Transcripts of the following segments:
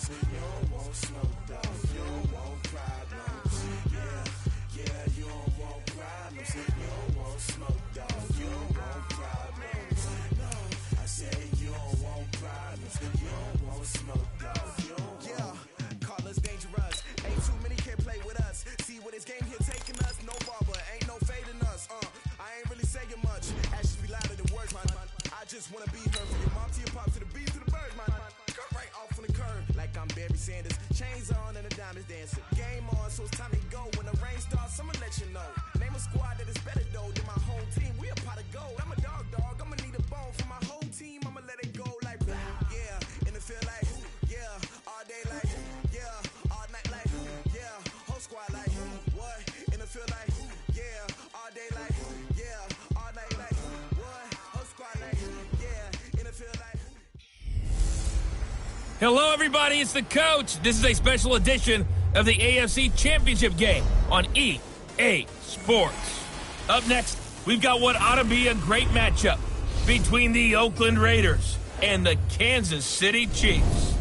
You don't want smoke, though. You don't want problems. Yeah, you don't want problems. You don't want smoke, though. You don't want problems. No, I said you don't want problems. You don't want smoke, though. You don't want. Call us dangerous. Ain't too many can play with us. See what this game here taking us. No barber, ain't no fading us. I ain't really saying much. Actions be louder than words, man. I just wanna be heard from your mom to your pop to the beat to the bird, man. Cut right off on the curb like I'm Barry Sanders. Chains on and the diamonds dancing. Game on, so it's time to go. When the rain starts, I'ma let you know. Name a squad that is better though than my whole team. We a pot of gold. I'm a dog. I'ma need a bone for my whole team. I'ma let it go like yeah. In the field like yeah. All day like yeah. All night like yeah. Whole squad like what? In the field like yeah. All day like yeah. All night like what? Whole squad like yeah. In the field like. Hello, everybody. It's the coach. This is a special edition of the AFC Championship game on EA Sports. Up next, we've got what ought to be a great matchup between the Oakland Raiders and the Kansas City Chiefs.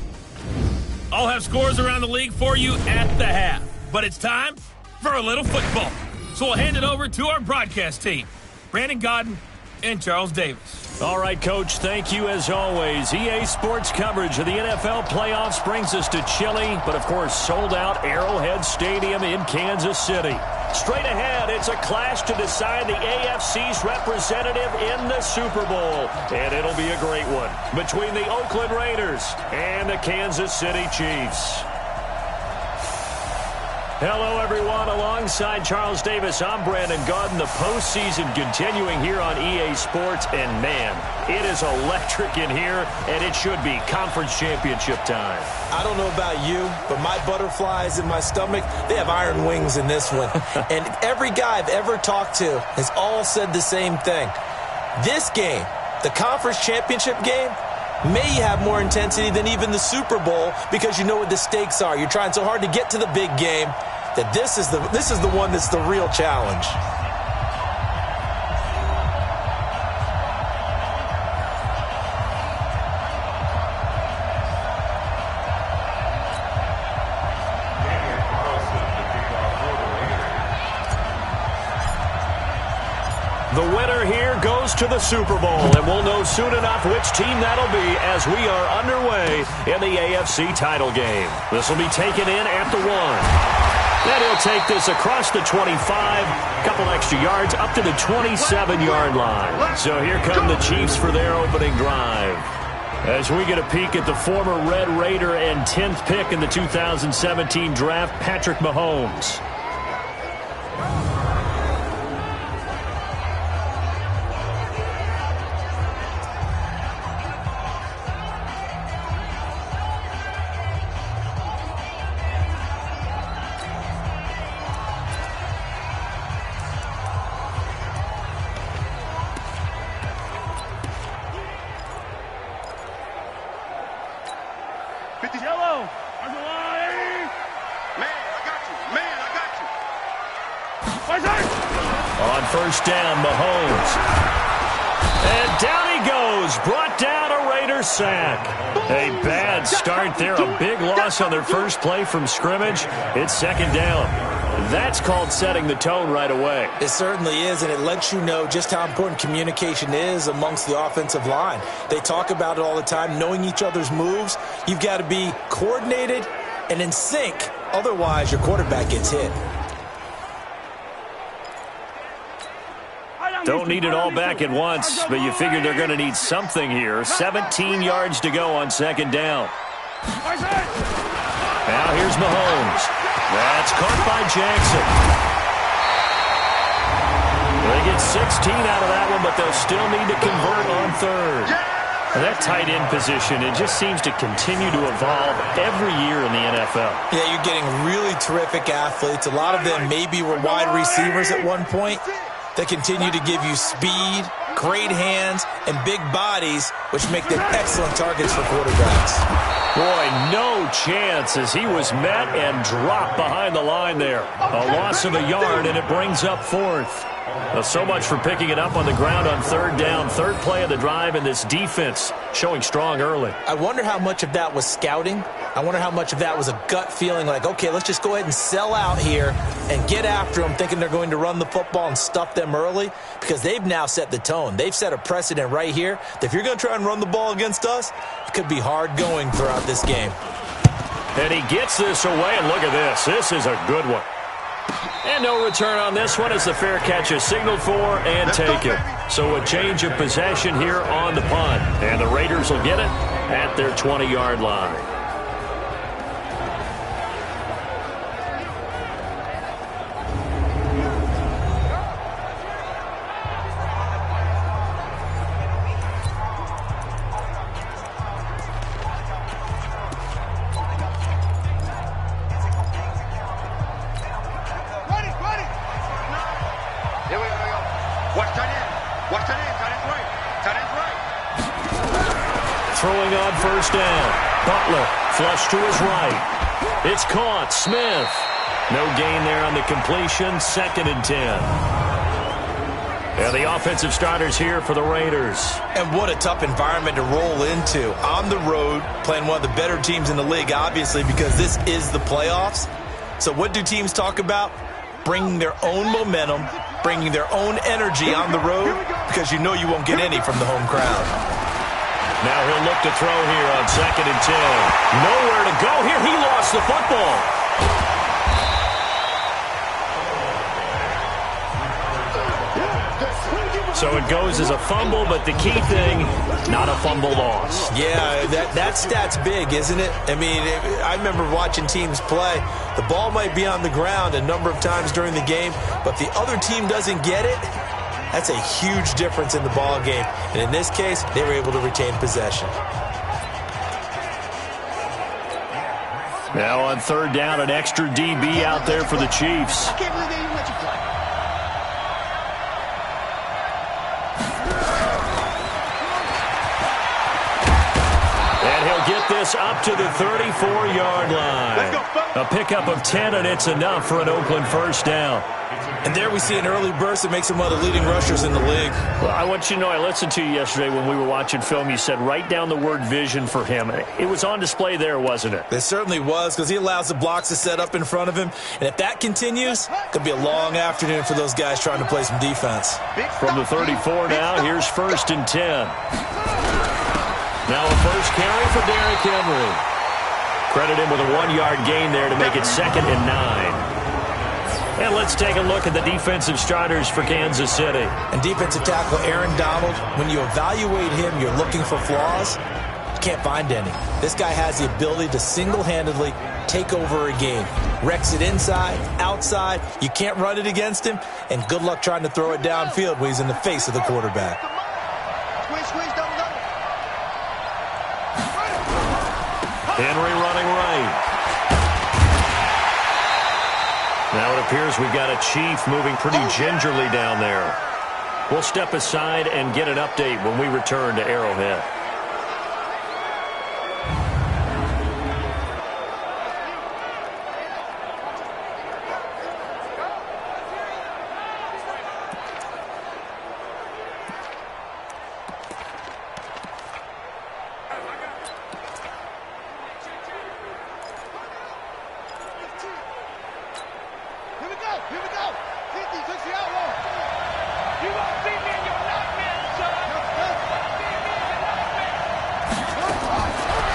I'll have scores around the league for you at the half, but it's time for a little football. So we'll hand it over to our broadcast team, Brandon Godden and Charles Davis. All right, Coach, thank you as always. EA Sports coverage of the NFL playoffs brings us to chilly, but of course sold-out Arrowhead Stadium in Kansas City. Straight ahead, it's a clash to decide the AFC's representative in the Super Bowl, and it'll be a great one between the Oakland Raiders and the Kansas City Chiefs. Hello, everyone. Alongside Charles Davis, I'm Brandon Godden. The postseason continuing here on EA Sports, and man, it is electric in here, and it should be conference championship time. I don't know about you, but my butterflies in my stomach, they have iron wings in this one. And every guy I've ever talked to has all said the same thing. This game, the conference championship game, may have more intensity than even the Super Bowl because you know what the stakes are. You're trying so hard to get to the big game that this is the one that's the real challenge. The winner here goes to the Super Bowl, and we'll know soon enough which team that'll be as we are underway in the AFC title game. This will be taken in at the 1. Then he'll take this across the 25, couple extra yards up to the 27-yard line. So here come the Chiefs for their opening drive. As we get a peek at the former Red Raider and 10th pick in the 2017 draft, Patrick Mahomes. On first down, Mahomes. And down he goes. Brought down a Raider sack. A bad start there. A big loss on their first play from scrimmage. It's second down. That's called setting the tone right away. It certainly is, and it lets you know just how important communication is amongst the offensive line. They talk about it all the time, knowing each other's moves. You've got to be coordinated and in sync. Otherwise, your quarterback gets hit. Don't need it all back at once, but you figure they're going to need something here. 17 yards to go on second down. Now here's Mahomes. That's caught by Jackson. They get 16 out of that one, but they'll still need to convert on third. And that tight end position, it just seems to continue to evolve every year in the NFL. Yeah, you're getting really terrific athletes. A lot of them maybe were wide receivers at one point. They continue to give you speed, great hands, and big bodies, which make them excellent targets for quarterbacks. Boy, no chance as he was met and dropped behind the line there. A loss of a yard, and it brings up fourth. Well, so much for picking it up on the ground on third down. Third play of the drive, and this defense showing strong early. I wonder how much of that was scouting. I wonder how much of that was a gut feeling like, okay, let's just go ahead and sell out here and get after them, thinking they're going to run the football and stuff them early, because they've now set the tone. They've set a precedent right here that if you're going to try and run the ball against us, it could be hard going throughout this game. And he gets this away, and look at this. This is a good one. And no return on this one as the fair catch is signaled for and taken. So a change of possession here on the punt. And the Raiders will get it at their 20-yard line. Throwing on first down. Butler, flush to his right. It's caught. Smith. No gain there on the completion. 2nd and 10. And the offensive starters here for the Raiders. And what a tough environment to roll into. On the road, playing one of the better teams in the league, obviously, because this is the playoffs. So what do teams talk about? Bringing their own momentum, bringing their own energy on the road, because you know you won't get any from the home crowd. Now he'll look to throw here on 2nd and 10. Nowhere to go here. He lost the football. So it goes as a fumble, but the key thing, not a fumble loss. Yeah, that stat's big, isn't it? I mean, I remember watching teams play. The ball might be on the ground a number of times during the game, but if the other team doesn't get it, that's a huge difference in the ball game. And in this case, they were able to retain possession. Now on third down, an extra DB out there for the Chiefs. I can't believe they even let you play. And he'll get this up to the 34-yard line. A pickup of 10, and it's enough for an Oakland first down. And there we see an early burst that makes him one of the leading rushers in the league. Well, I want you to know, I listened to you yesterday when we were watching film. You said write down the word vision for him. It was on display there, wasn't it? It certainly was, because he allows the blocks to set up in front of him. And if that continues, it could be a long afternoon for those guys trying to play some defense. From the 34 now, here's 1st and 10. Now a first carry for Derrick Henry. Credit him with a 1-yard gain there to make it 2nd and 9. And let's take a look at the defensive starters for Kansas City. And defensive tackle Aaron Donald, when you evaluate him, you're looking for flaws. You can't find any. This guy has the ability to single-handedly take over a game. Wrecks it inside, outside. You can't run it against him. And good luck trying to throw it downfield when he's in the face of the quarterback. Henry running right. Now it appears we've got a Chief moving pretty gingerly down there. We'll step aside and get an update when we return to Arrowhead.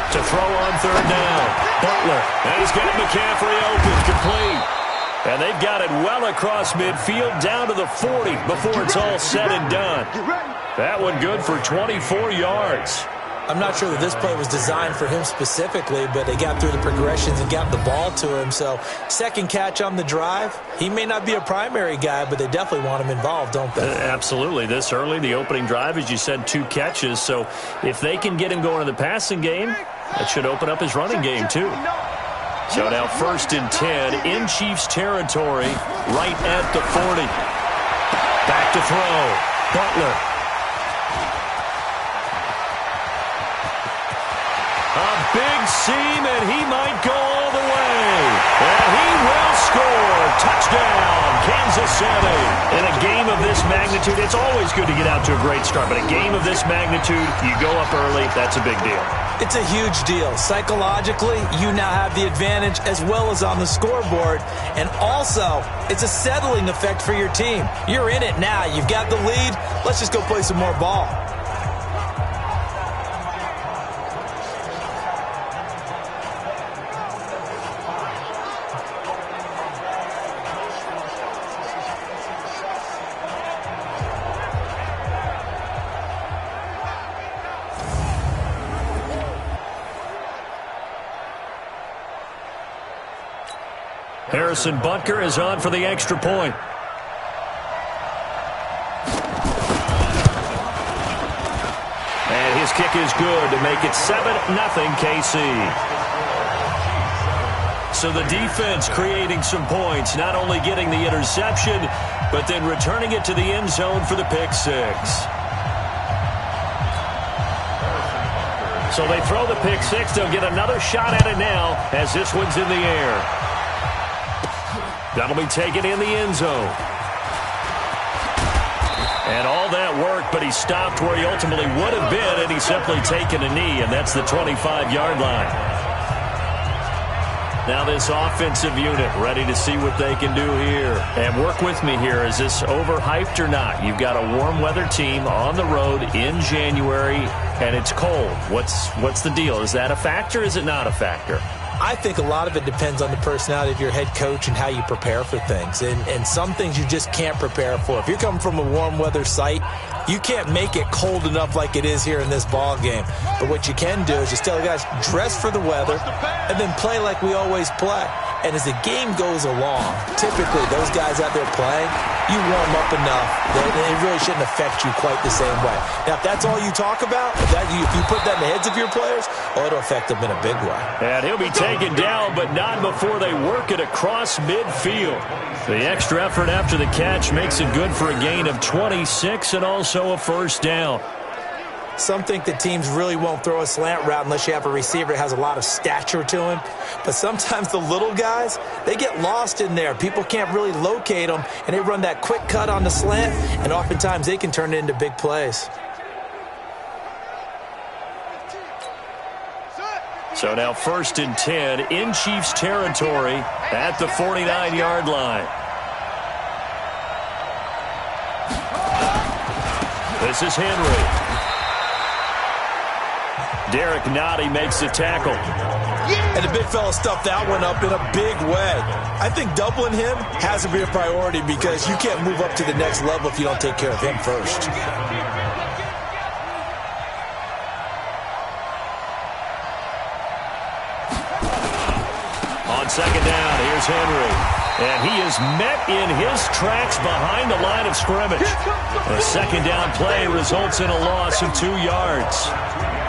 To throw on third down. Butler. And he's got McCaffrey open. Complete. And they've got it well across midfield down to the 40 before it's all said and done. That one good for 24 yards. I'm not sure that this play was designed for him specifically, but they got through the progressions and got the ball to him. So, second catch on the drive. He may not be a primary guy, but they definitely want him involved, don't they? Absolutely. This early, the opening drive, as you said, 2 catches. So, if they can get him going in the passing game, that should open up his running game, too. So, now 1st and 10 in Chiefs territory, right at the 40. Back to throw. Butler. A big seam, and he might go all the way. And he will score. Touchdown, Kansas City. In a game of this magnitude, it's always good to get out to a great start, but a game of this magnitude, you go up early, that's a big deal. It's a huge deal. Psychologically, you now have the advantage as well as on the scoreboard. And also, it's a settling effect for your team. You're in it now. You've got the lead. Let's just go play some more ball. Harrison Butker is on for the extra point. And his kick is good to make it 7-0 KC. So the defense creating some points, not only getting the interception, but then returning it to the end zone for the pick six. So they throw the pick six. They'll get another shot at it now as this one's in the air. That'll be taken in the end zone. And all that work, but he stopped where he ultimately would have been, and he's simply taken a knee, and that's the 25-yard line. Now this offensive unit ready to see what they can do here. And work with me here. Is this overhyped or not? You've got a warm weather team on the road in January, and it's cold. What's the deal? Is that a factor or is it not a factor? I think a lot of it depends on the personality of your head coach and how you prepare for things. And some things you just can't prepare for. If you're coming from a warm weather site, you can't make it cold enough like it is here in this ball game. But what you can do is just tell the guys, dress for the weather and then play like we always play. And as the game goes along, typically those guys out there playing, you warm up enough that it really shouldn't affect you quite the same way. Now, if that's all you talk about, if you put that in the heads of your players, it'll affect them in a big way. And he'll be taken down, but not before they work it across midfield. The extra effort after the catch makes it good for a gain of 26 and also a first down. Some think that teams really won't throw a slant route unless you have a receiver that has a lot of stature to him. But sometimes the little guys, they get lost in there. People can't really locate them, and they run that quick cut on the slant, and oftentimes they can turn it into big plays. So now 1st and 10 in Chiefs territory at the 49-yard line. This is Henry. Derek Nottie makes the tackle. And the big fella stuffed that one up in a big way. I think doubling him has to be a priority because you can't move up to the next level if you don't take care of him first. On 2nd down, here's Henry. And he is met in his tracks behind the line of scrimmage. A 2nd down play results in a loss of 2 yards.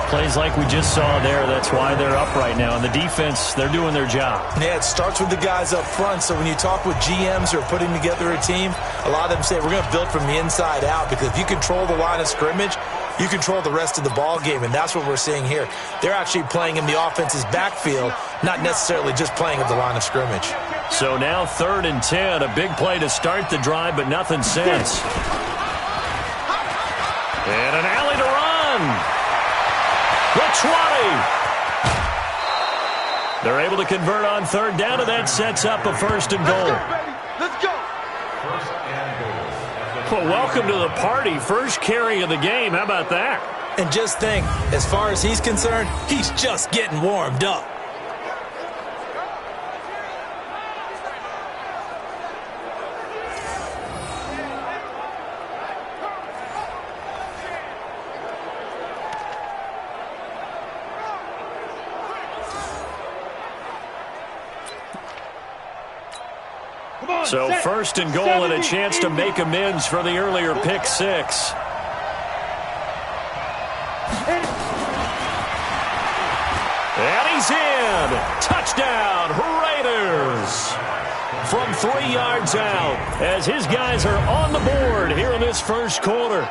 Plays like we just saw there. That's why they're up right now. And the defense, they're doing their job. Yeah, it starts with the guys up front. So when you talk with GMs who are putting together a team, a lot of them say we're going to build from the inside out because if you control the line of scrimmage, you control the rest of the ball game, and that's what we're seeing here. They're actually playing in the offense's backfield, not necessarily just playing at the line of scrimmage. So now 3rd and 10, a big play to start the drive, but nothing since. And an alley to run. The 20. They're able to convert on 3rd down, and that sets up a 1st and goal. Let's go. Well, welcome to the party. First carry of the game. How about that? And just think, as far as he's concerned, he's just getting warmed up. So 1st and goal and a chance to make amends for the earlier pick six. And he's in. Touchdown, Raiders. From 3 yards out as his guys are on the board here in this first quarter.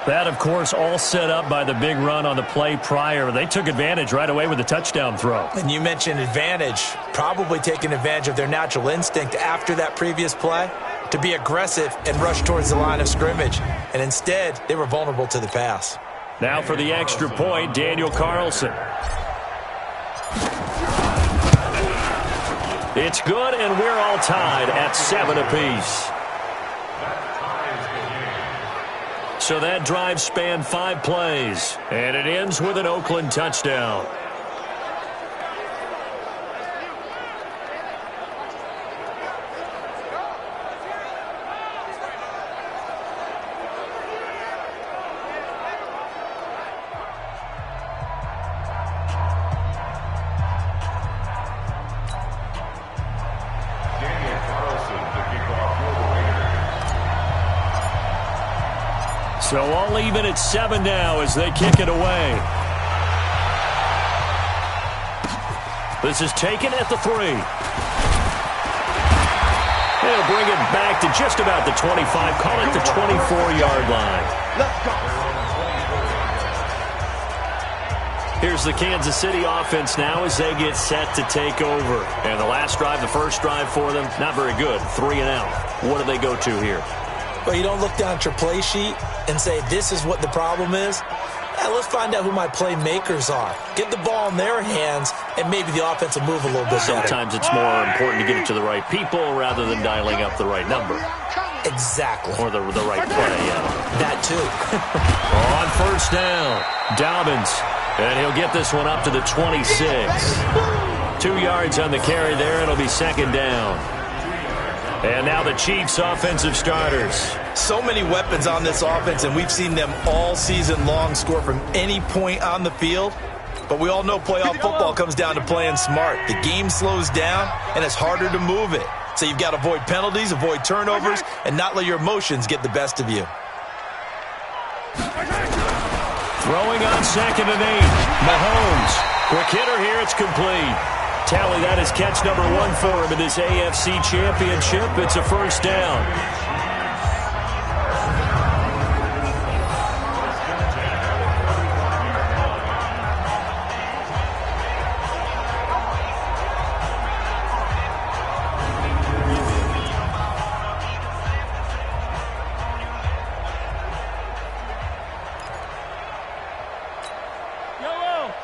That, of course, all set up by the big run on the play prior. They took advantage right away with the touchdown throw. And you mentioned advantage, probably taking advantage of their natural instinct after that previous play. to be aggressive and rush towards the line of scrimmage. And instead, they were vulnerable to the pass. Now for the extra point, Daniel Carlson. It's good, and we're all tied at 7 apiece. So that drive spanned 5 plays, and it ends with an Oakland touchdown. So all even at 7 now as they kick it away. This is taken at the 3. They'll bring it back to just about the 25, call it the 24-yard line. Let's go. Here's the Kansas City offense now as they get set to take over. And the last drive, the first drive for them, not very good. 3 and out. What do they go to here? Well, you don't look down at your play sheet and say, this is what the problem is. Let's find out who my playmakers are. Get the ball in their hands, and maybe the offense will move a little bit better. Sometimes it's more important to get it to the right people rather than dialing up the right number. Exactly. Or the right play, yeah. That too. On first down, Dobbins. And he'll get this one up to the 26. 2 yards on the carry there. It'll be second down. And now the Chiefs' offensive starters. So many weapons on this offense, and we've seen them all season long score from any point on the field. But we all know playoff football comes down to playing smart. The game slows down, and it's harder to move it. So you've got to avoid penalties, avoid turnovers, and not let your emotions get the best of you. Throwing on 2nd and 8. Mahomes. Quick hitter here. It's complete. Tally, that is catch number 1 for him in this AFC Championship. It's a first down.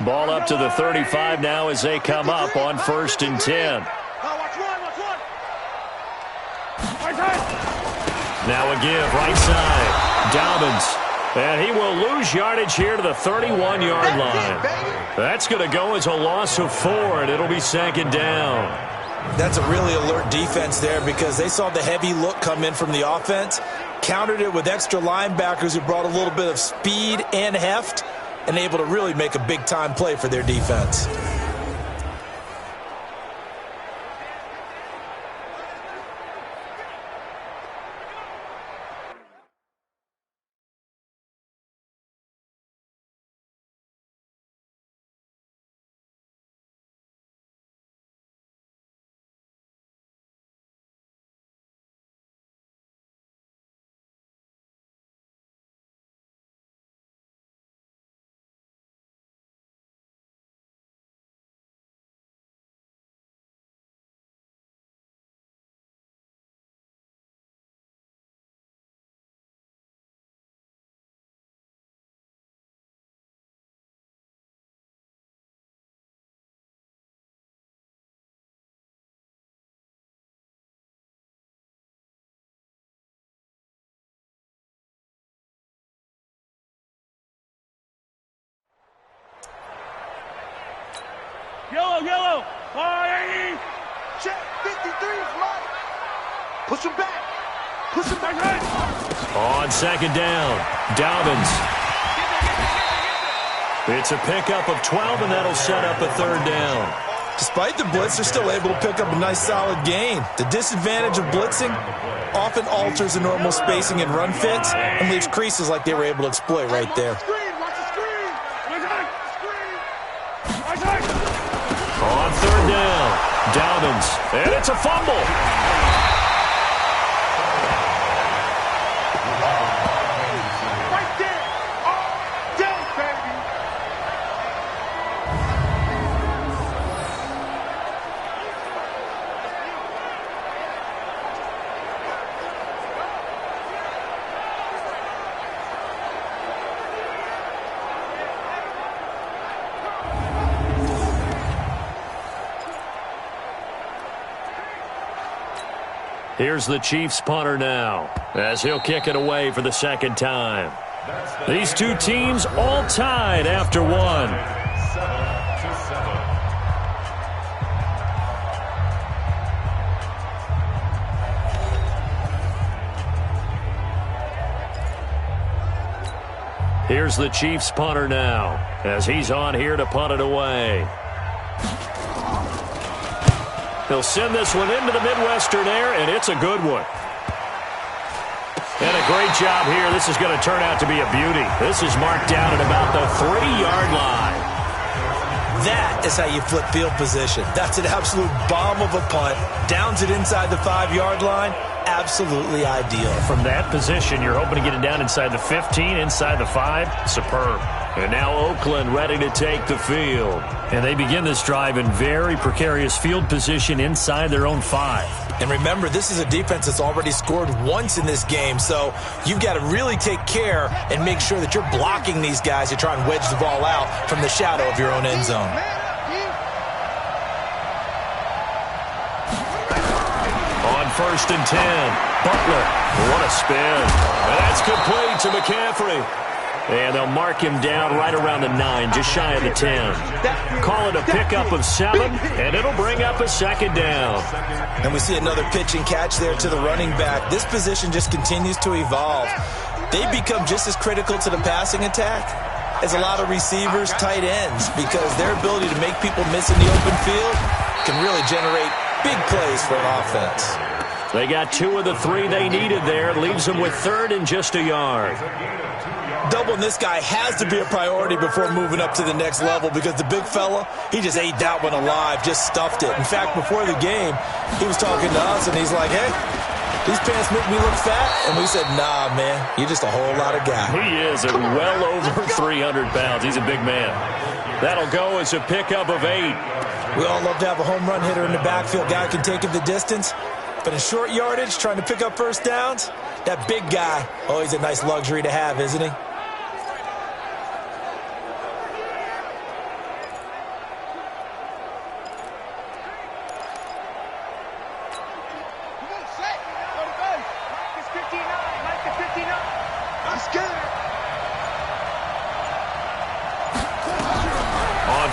Ball up to the 35 now as they come up on 1st and 10. Now a give, right side. Dobbins. And he will lose yardage here to the 31-yard line. That's going to go as a loss of 4, and it'll be second down. That's a really alert defense there because they saw the heavy look come in from the offense, countered it with extra linebackers who brought a little bit of speed and heft, and able to really make a big-time play for their defense. Yellow, 480. Check, 53's mine. Push him back. On second down, Dobbins. It's a pickup of 12, and that'll set up a third down. Despite the blitz, they're still able to pick up a nice, solid gain. The disadvantage of blitzing often alters the normal spacing and run fits and leaves creases like they were able to exploit right there. On third down, Dobbins, and it's a fumble. Right there. All day, baby. Here's the Chiefs punter now, as he'll kick it away for the second time. These two teams all tied after one. 7-7. Here's the Chiefs punter now, as he's on here to punt it away. He'll send this one into the Midwestern air, and it's a good one. And a great job here. This is going to turn out to be a beauty. This is marked down at about the 3-yard line. That is how you flip field position. That's an absolute bomb of a punt. Downs it inside the 5-yard line. Absolutely ideal. From that position, you're hoping to get it down inside the 15, inside the 5. Superb. And now Oakland ready to take the field. And they begin this drive in very precarious field position inside their own 5. And remember, this is a defense that's already scored once in this game, so you've got to really take care and make sure that you're blocking these guys to try and wedge the ball out from the shadow of your own end zone. On 1st and 10, Butler. What a spin. And that's complete to McCaffrey. And they'll mark him down right around the 9, just shy of the 10. Call it a pickup of 7, and it'll bring up a second down. And we see another pitch and catch there to the running back. This position just continues to evolve. They become just as critical to the passing attack as a lot of receivers, tight ends, because their ability to make people miss in the open field can really generate big plays for an offense. They got 2 of the 3 they needed there. Leaves them with 3rd and just a yard. Doubling this guy has to be a priority before moving up to the next level, because the big fella, he just ate that one alive, just stuffed it. In fact, before the game, he was talking to us, and he's like, hey, these pants make me look fat? And we said, nah, man, you're just a whole lot of guy. He is at well over 300 pounds. He's a big man. That'll go as a pickup of 8. We all love to have a home run hitter in the backfield. Guy can take it the distance. But in short yardage, trying to pick up first downs, that big guy, always a nice luxury to have, isn't he? On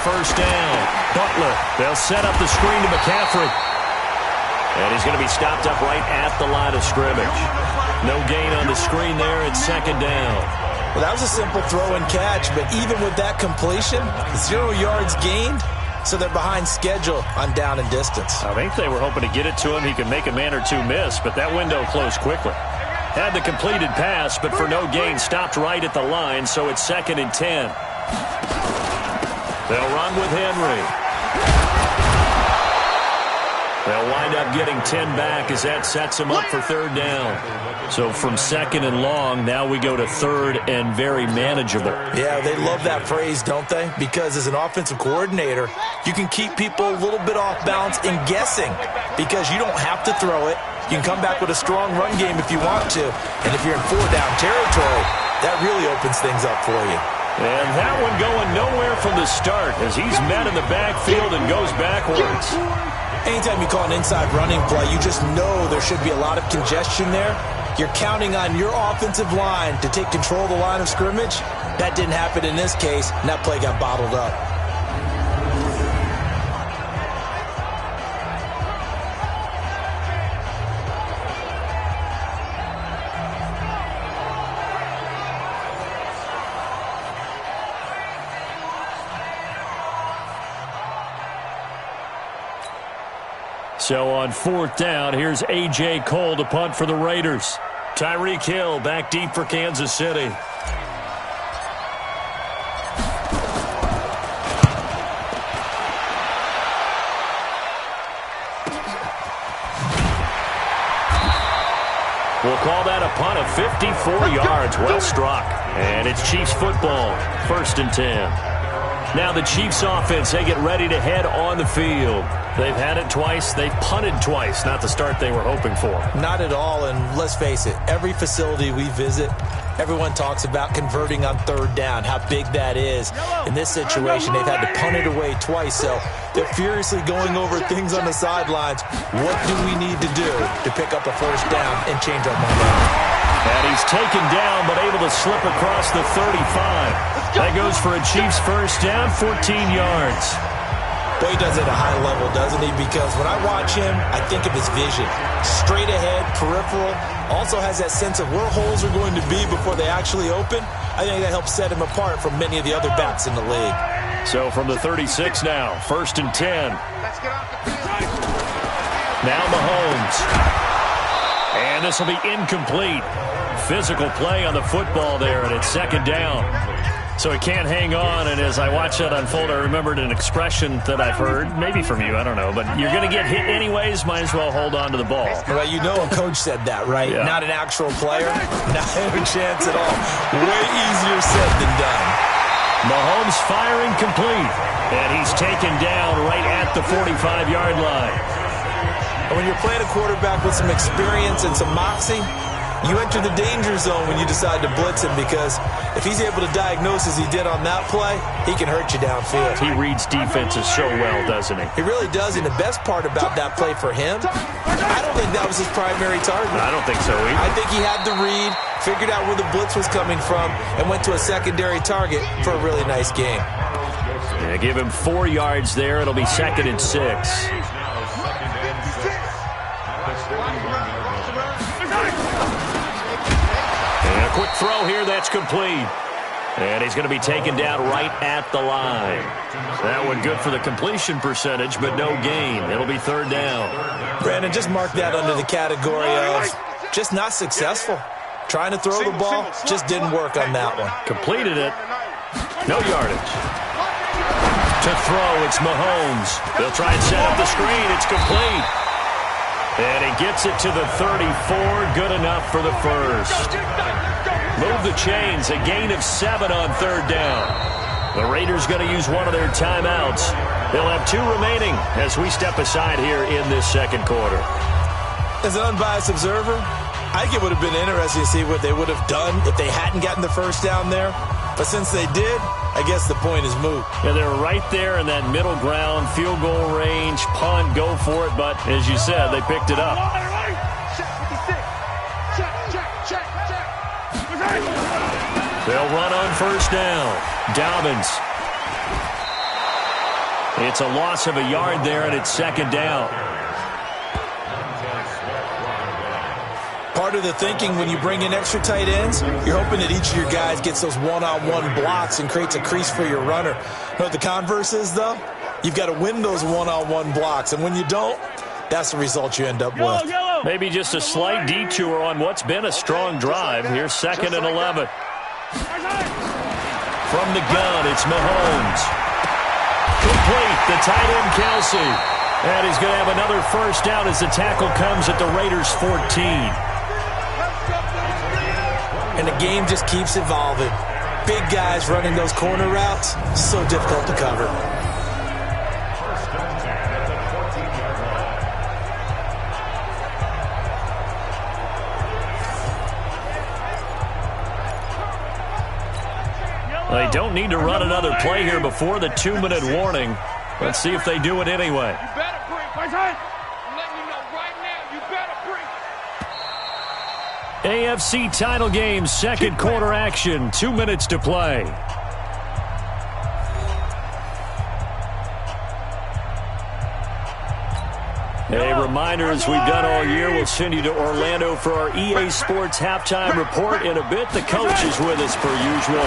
1st down, Butler. They'll set up the screen to McCaffrey. And he's going to be stopped up right at the line of scrimmage. No gain on the screen there at 2nd down. Well, that was a simple throw and catch, but even with that completion, 0 yards gained, so they're behind schedule on down and distance. I think they were hoping to get it to him. He could make a man or 2 miss, but that window closed quickly. Had the completed pass, but for no gain, stopped right at the line, so it's 2nd and 10. They'll run with Henry. They'll wind up getting 10 back as that sets them up for 3rd down. So from 2nd and long, now we go to 3rd and very manageable. Yeah, they love that phrase, don't they? Because as an offensive coordinator, you can keep people a little bit off balance and guessing, because you don't have to throw it. You can come back with a strong run game if you want to. And if you're in 4-down territory, that really opens things up for you. And that one going nowhere from the start as he's met in the backfield and goes backwards. Anytime you call an inside running play, you just know there should be a lot of congestion there. You're counting on your offensive line to take control of the line of scrimmage. That didn't happen in this case, and that play got bottled up. So on 4th down, here's A.J. Cole to punt for the Raiders. Tyreek Hill back deep for Kansas City. We'll call that a punt of 54 yards. Well struck. And it's Chiefs football. 1st and 10. Now the Chiefs offense, they get ready to head on the field. They've had it twice. They've punted twice. Not the start they were hoping for. Not at all, and let's face it, every facility we visit, everyone talks about converting on third down, how big that is. In this situation, they've had to punt it away twice, so they're furiously going over things on the sidelines. What do we need to do to pick up a first down and change our momentum? And he's taken down, but able to slip across the 35. That goes for a Chiefs first down, 14 yards. Boy, he does it at a high level, doesn't he? Because when I watch him, I think of his vision. Straight ahead, peripheral. Also has that sense of where holes are going to be before they actually open. I think that helps set him apart from many of the other backs in the league. So from the 36 now, 1st and 10. Now Mahomes. And this will be incomplete. Physical play on the football there, and it's 2nd down. So he can't hang on, and as I watch that unfold, I remembered an expression that I've heard, maybe from you, I don't know, but you're going to get hit anyways, might as well hold on to the ball. Well, you know a coach said that, right? Yeah. Not an actual player. Not a chance at all. Way easier said than done. Mahomes firing complete, and he's taken down right at the 45-yard line. And when you're playing a quarterback with some experience and some moxie, you enter the danger zone when you decide to blitz him, because if he's able to diagnose as he did on that play, he can hurt you downfield. He reads defenses so well, doesn't he? He really does, and the best part about that play for him, I don't think that was his primary target. I don't think so either. I think he had the read, figured out where the blitz was coming from, and went to a secondary target for a really nice game. Yeah, give him 4 yards there. It'll be 2nd and 6. And a quick throw here, that's complete. And he's going to be taken down right at the line. That one good for the completion percentage, but no gain. It'll be 3rd down. Brandon, just mark that under the category of just not successful. Trying to throw the ball, just didn't work on that one. Completed it. No yardage. To throw, it's Mahomes. They'll try and set up the screen. It's complete. And he gets it to the 34. Good enough for the first. Move the chains. A gain of 7 on 3rd down. The Raiders going to use one of their timeouts. They'll have 2 remaining as we step aside here in this 2nd quarter. As an unbiased observer, I think it would have been interesting to see what they would have done if they hadn't gotten the first down there. But since they did, I guess the point is moot. Yeah, they're right there in that middle ground, field goal range, punt, go for it. But as you said, they picked it up. They'll run on 1st down. Dobbins. It's a loss of a yard there, and it's 2nd down. Part of the thinking when you bring in extra tight ends, you're hoping that each of your guys gets those one-on-one blocks and creates a crease for your runner. You know what the converse is, though? You've got to win those one-on-one blocks, and when you don't, that's the result you end up with. Maybe just a slight detour on what's been a strong drive. Here's 2nd and 11. From the gun, it's Mahomes. Complete, the tight end, Kelsey. And he's going to have another first down as the tackle comes at the Raiders' 14. And the game just keeps evolving. Big guys running those corner routes, so difficult to cover. They don't need to run another play here before the 2-minute warning. Let's see if they do it anyway. You better bring. I'm letting you know right now, you better bring. AFC title game, 2nd quarter action, 2 minutes to play. A reminder, as we've done all year, we'll send you to Orlando for our EA Sports halftime report. In a bit, the coach is with us per usual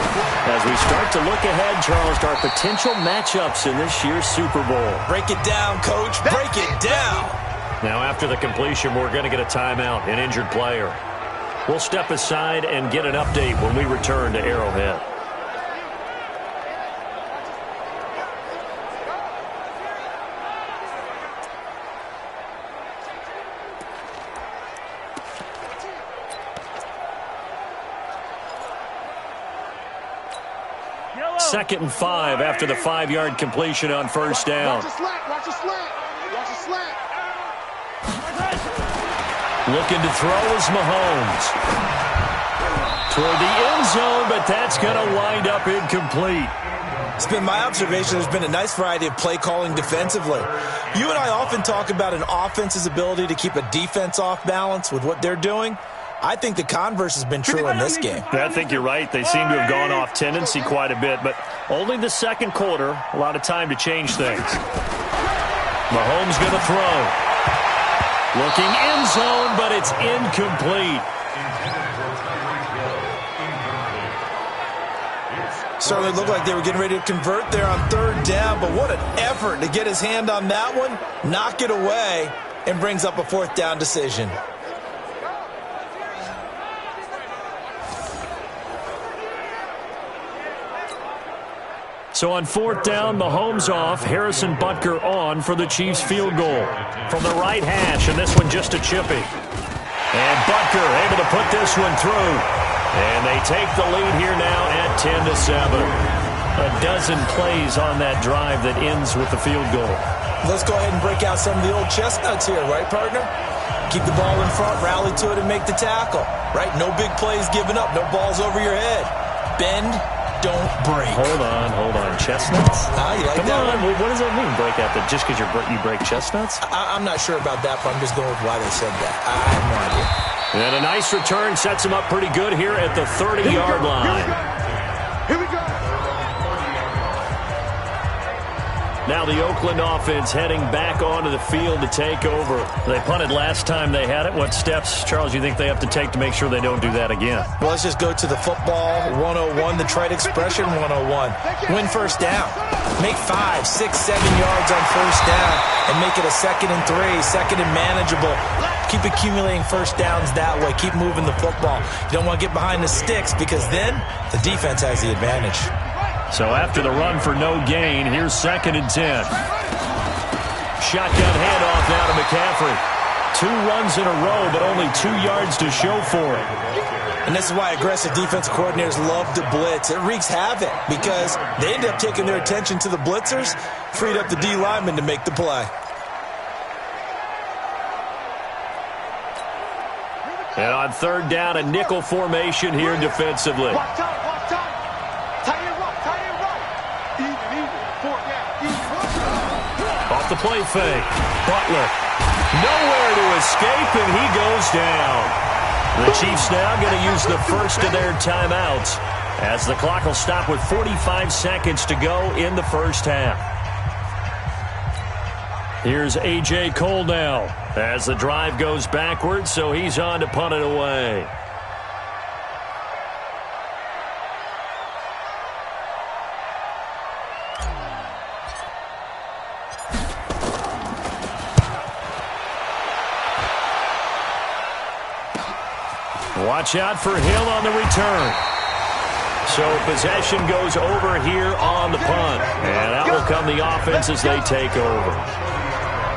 as we start to look ahead, Charles, to our potential matchups in this year's Super Bowl. Break it down, Coach. Break it down. Now, after the completion, we're going to get a timeout, an injured player. We'll step aside and get an update when we return to Arrowhead. 2nd and 5 after the 5-yard completion on first down. Watch the slant. Watch the slant. Watch the slant. Looking to throw is Mahomes. Toward the end zone, but that's going to wind up incomplete. It's been my observation there's been a nice variety of play calling defensively. You and I often talk about an offense's ability to keep a defense off balance with what they're doing. I think the converse has been true in this game. I think you're right. They seem to have gone off tendency quite a bit, but only the second quarter, a lot of time to change things. Mahomes going to throw. Looking end zone, but it's incomplete. Certainly looked like they were getting ready to convert there on 3rd down, but what an effort to get his hand on that one, knock it away, and brings up a 4th down decision. So on 4th down, Mahomes off, Harrison Butker on for the Chiefs field goal. From the right hash, and this one just a chippy. And Butker able to put this one through. And they take the lead here now at 10-7. A dozen plays on that drive that ends with the field goal. Let's go ahead and break out some of the old chestnuts here, right, partner? Keep the ball in front, rally to it, and make the tackle, right? No big plays given up, no balls over your head. Bend, don't break. Hold on. Chestnuts? You like Come that on. one? What does that mean, break out? That just because you break chestnuts? I'm not sure about that, but I'm just going with why they said that. I have no idea. And a nice return sets him up pretty good here at the 30-yard line. Here we go. Now the Oakland offense heading back onto the field to take over. They punted last time they had it. What steps, Charles, you think they have to take to make sure they don't do that again? Well, let's just go to the football 101, the trade expression 101. Win first down. Make 5, 6, 7 yards on first down and make it a 2nd and 3, 2nd and manageable. Keep accumulating first downs that way. Keep moving the football. You don't want to get behind the sticks because then the defense has the advantage. So after the run for no gain, here's 2nd and 10. Shotgun handoff now to McCaffrey. 2 runs in a row, but only 2 yards to show for it. And this is why aggressive defense coordinators love to blitz. It wreaks havoc because they end up taking their attention to the blitzers, freed up the D lineman to make the play. And on 3rd down, a nickel formation here defensively. Watch time. Tight end right. Even. 4th down. Even. Off the play fake. Butler. Nowhere to escape, and he goes down. The Chiefs now going to use the first of their timeouts as the clock will stop with 45 seconds to go in the first half. Here's A.J. Cole now as the drive goes backwards, so he's on to punt it away. Watch out for Hill on the return. So possession goes over here on the punt. And out will come the offense as they take over.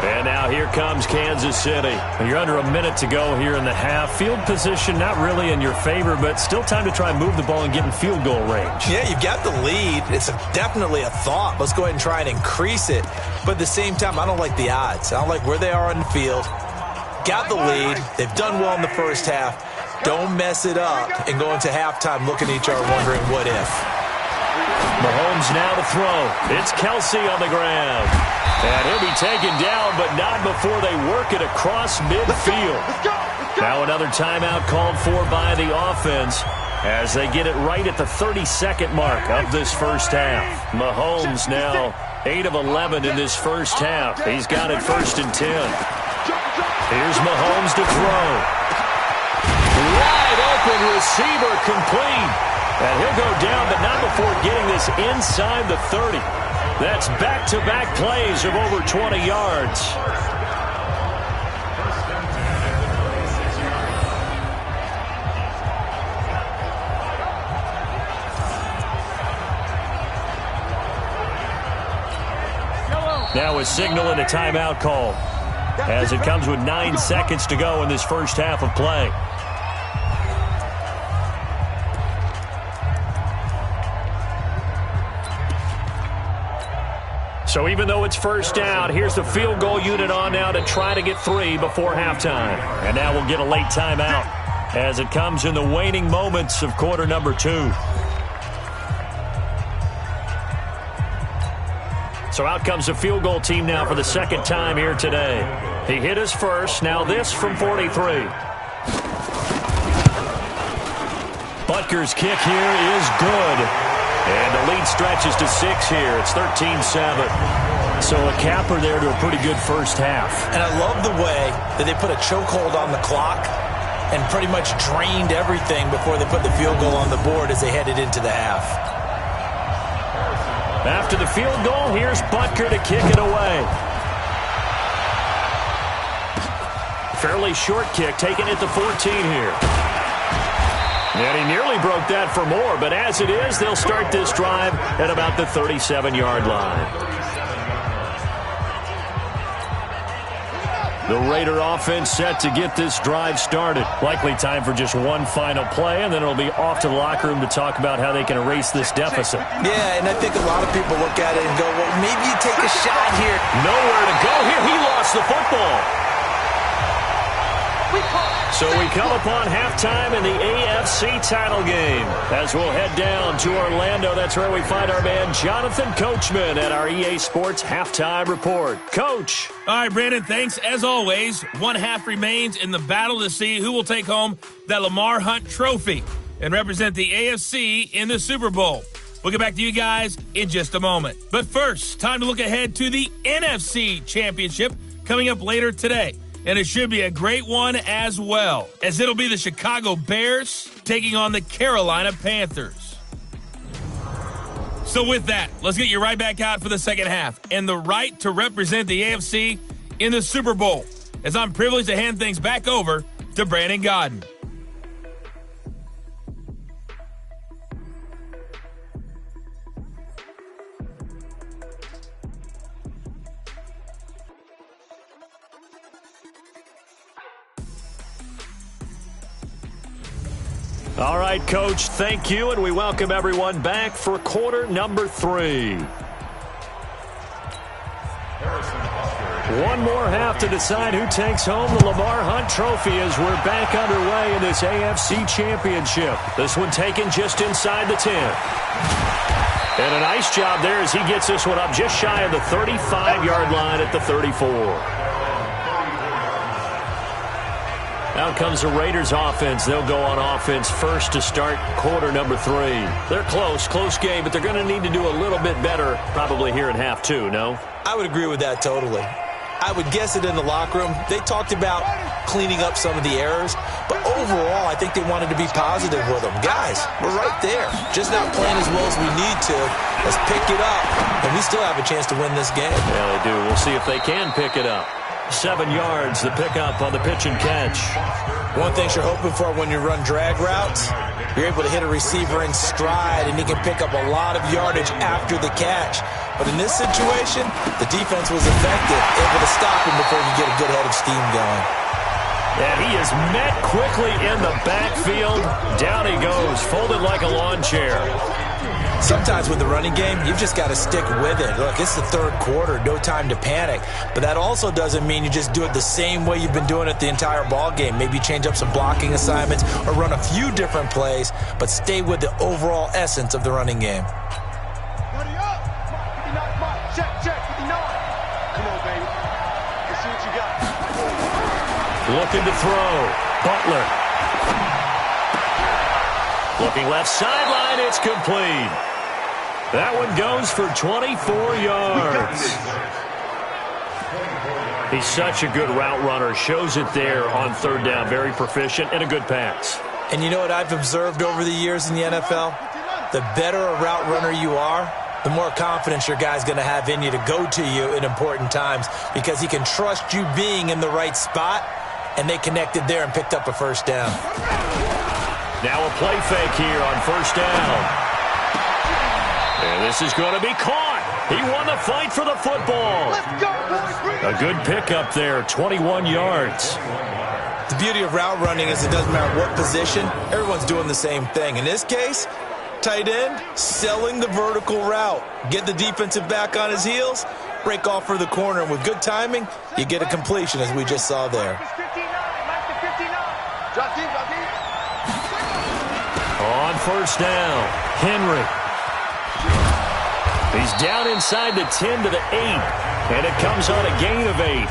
And now here comes Kansas City. You're under a minute to go here in the half. Field position not really in your favor, but still time to try and move the ball and get in field goal range. Yeah, you've got the lead. It's definitely a thought. Let's go ahead and try and increase it. But at the same time, I don't like the odds. I don't like where they are on the field. Got the lead. They've done well in the first half. Don't mess it up and go into halftime looking at each other wondering what if. Mahomes now to throw. It's Kelsey on the ground. And he'll be taken down, but not before they work it across midfield. Now another timeout called for by the offense as they get it right at the 30-second mark of this first half. Mahomes now 8 of 11 in this first half. He's got it 1st and 10. Here's Mahomes to throw. Wide open receiver complete. And he'll go down, but not before getting this inside the 30. That's back-to-back plays of over 20 yards. Now a signal and a timeout call as it comes with 9 seconds to go in this first half of play. So even though it's first down, here's the field goal unit on now to try to get 3 before halftime. And now we'll get a late timeout as it comes in the waning moments of quarter number 2. So out comes the field goal team now for the second time here today. He hit his first. Now this from 43. Butker's kick here is good. And the lead stretches to 6 here. It's 13-7. So a capper there to a pretty good first half. And I love the way that they put a chokehold on the clock and pretty much drained everything before they put the field goal on the board as they headed into the half. After the field goal, here's Butker to kick it away. Fairly short kick, taken at the 14 here. And he nearly broke that for more, but as it is, they'll start this drive at about the 37-yard line. The Raider offense set to get this drive started. Likely time for just one final play, and then it'll be off to the locker room to talk about how they can erase this deficit. Yeah, and I think a lot of people look at it and go, well, maybe you take a shot here. Nowhere to go here. He lost the football. So we come upon halftime in the AFC title game. As we'll head down to Orlando, that's where we find our man Jonathan Coachman at our EA Sports Halftime Report. Coach. All right, Brandon, thanks. As always, one half remains in the battle to see who will take home that Lamar Hunt trophy and represent the AFC in the Super Bowl. We'll get back to you guys in just a moment. But first, time to look ahead to the NFC Championship coming up later today. And it should be a great one as well, as it'll be the Chicago Bears taking on the Carolina Panthers. So with that, let's get you right back out for the second half and the right to represent the AFC in the Super Bowl, as I'm privileged to hand things back over to Brandon Godden. All right, Coach, thank you, and we welcome everyone back for quarter number 3. One more half to decide who takes home the Lamar Hunt trophy as we're back underway in this AFC Championship. This one taken just inside the 10. And a nice job there as he gets this one up just shy of the 35-yard line at the 34. Out comes the Raiders offense. They'll go on offense first to start quarter number 3. They're close game, but they're going to need to do a little bit better probably here in half 2, no? I would agree with that totally. I would guess it in the locker room. They talked about cleaning up some of the errors, but overall I think they wanted to be positive with them. Guys, we're right there. Just not playing as well as we need to. Let's pick it up, and we still have a chance to win this game. Yeah, they do. We'll see if they can pick it up. 7 yards, the pickup on the pitch and catch. One thing you're hoping for when you run drag routes, you're able to hit a receiver in stride, and he can pick up a lot of yardage after the catch. But in this situation, the defense was effective, able to stop him before you get a good head of steam going. And he is met quickly in the backfield. Down he goes, folded like a lawn chair. Sometimes with the running game, you've just got to stick with it. Look, it's the third quarter, no time to panic. But that also doesn't mean you just do it the same way you've been doing it the entire ball game. Maybe change up some blocking assignments or run a few different plays, but stay with the overall essence of the running game. Check, 59. Come on, baby. Let's see what you got. Looking to throw. Butler. Looking left sideline, it's complete. That one goes for 24 yards. He's such a good route runner. Shows it there on third down. Very proficient and a good pass. And you know what I've observed over the years in the NFL? The better a route runner you are, the more confidence your guy's going to have in you to go to you in important times because he can trust you being in the right spot, and they connected there and picked up a first down. Now a play fake here on first down. And this is going to be caught. He won the fight for the football. Let's go, boys. A good pickup there, 21 yards. The beauty of route running is it doesn't matter what position, everyone's doing the same thing. In this case, tight end, selling the vertical route. Get the defensive back on his heels, break off for the corner, and with good timing, you get a completion, as we just saw there. On first down, Henry. He's down inside the 10 to the 8, and it comes on a gain of 8.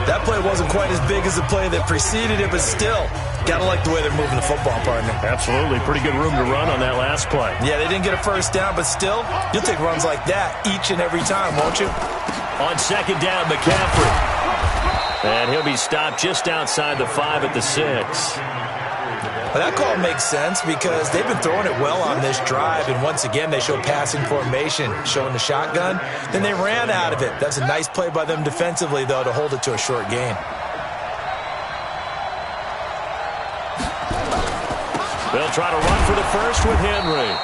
That play wasn't quite as big as the play that preceded it, but still, gotta like the way they're moving the football, partner. Absolutely. Pretty good room to run on that last play. Yeah, they didn't get a first down, but still, you'll take runs like that each and every time, won't you? On second down, McCaffrey. And he'll be stopped just outside the 5 at the 6. Well, that call makes sense because they've been throwing it well on this drive, and once again, they show passing formation, showing the shotgun. Then they ran out of it. That's a nice play by them defensively, though, to hold it to a short gain. They'll try to run for the first with Henry.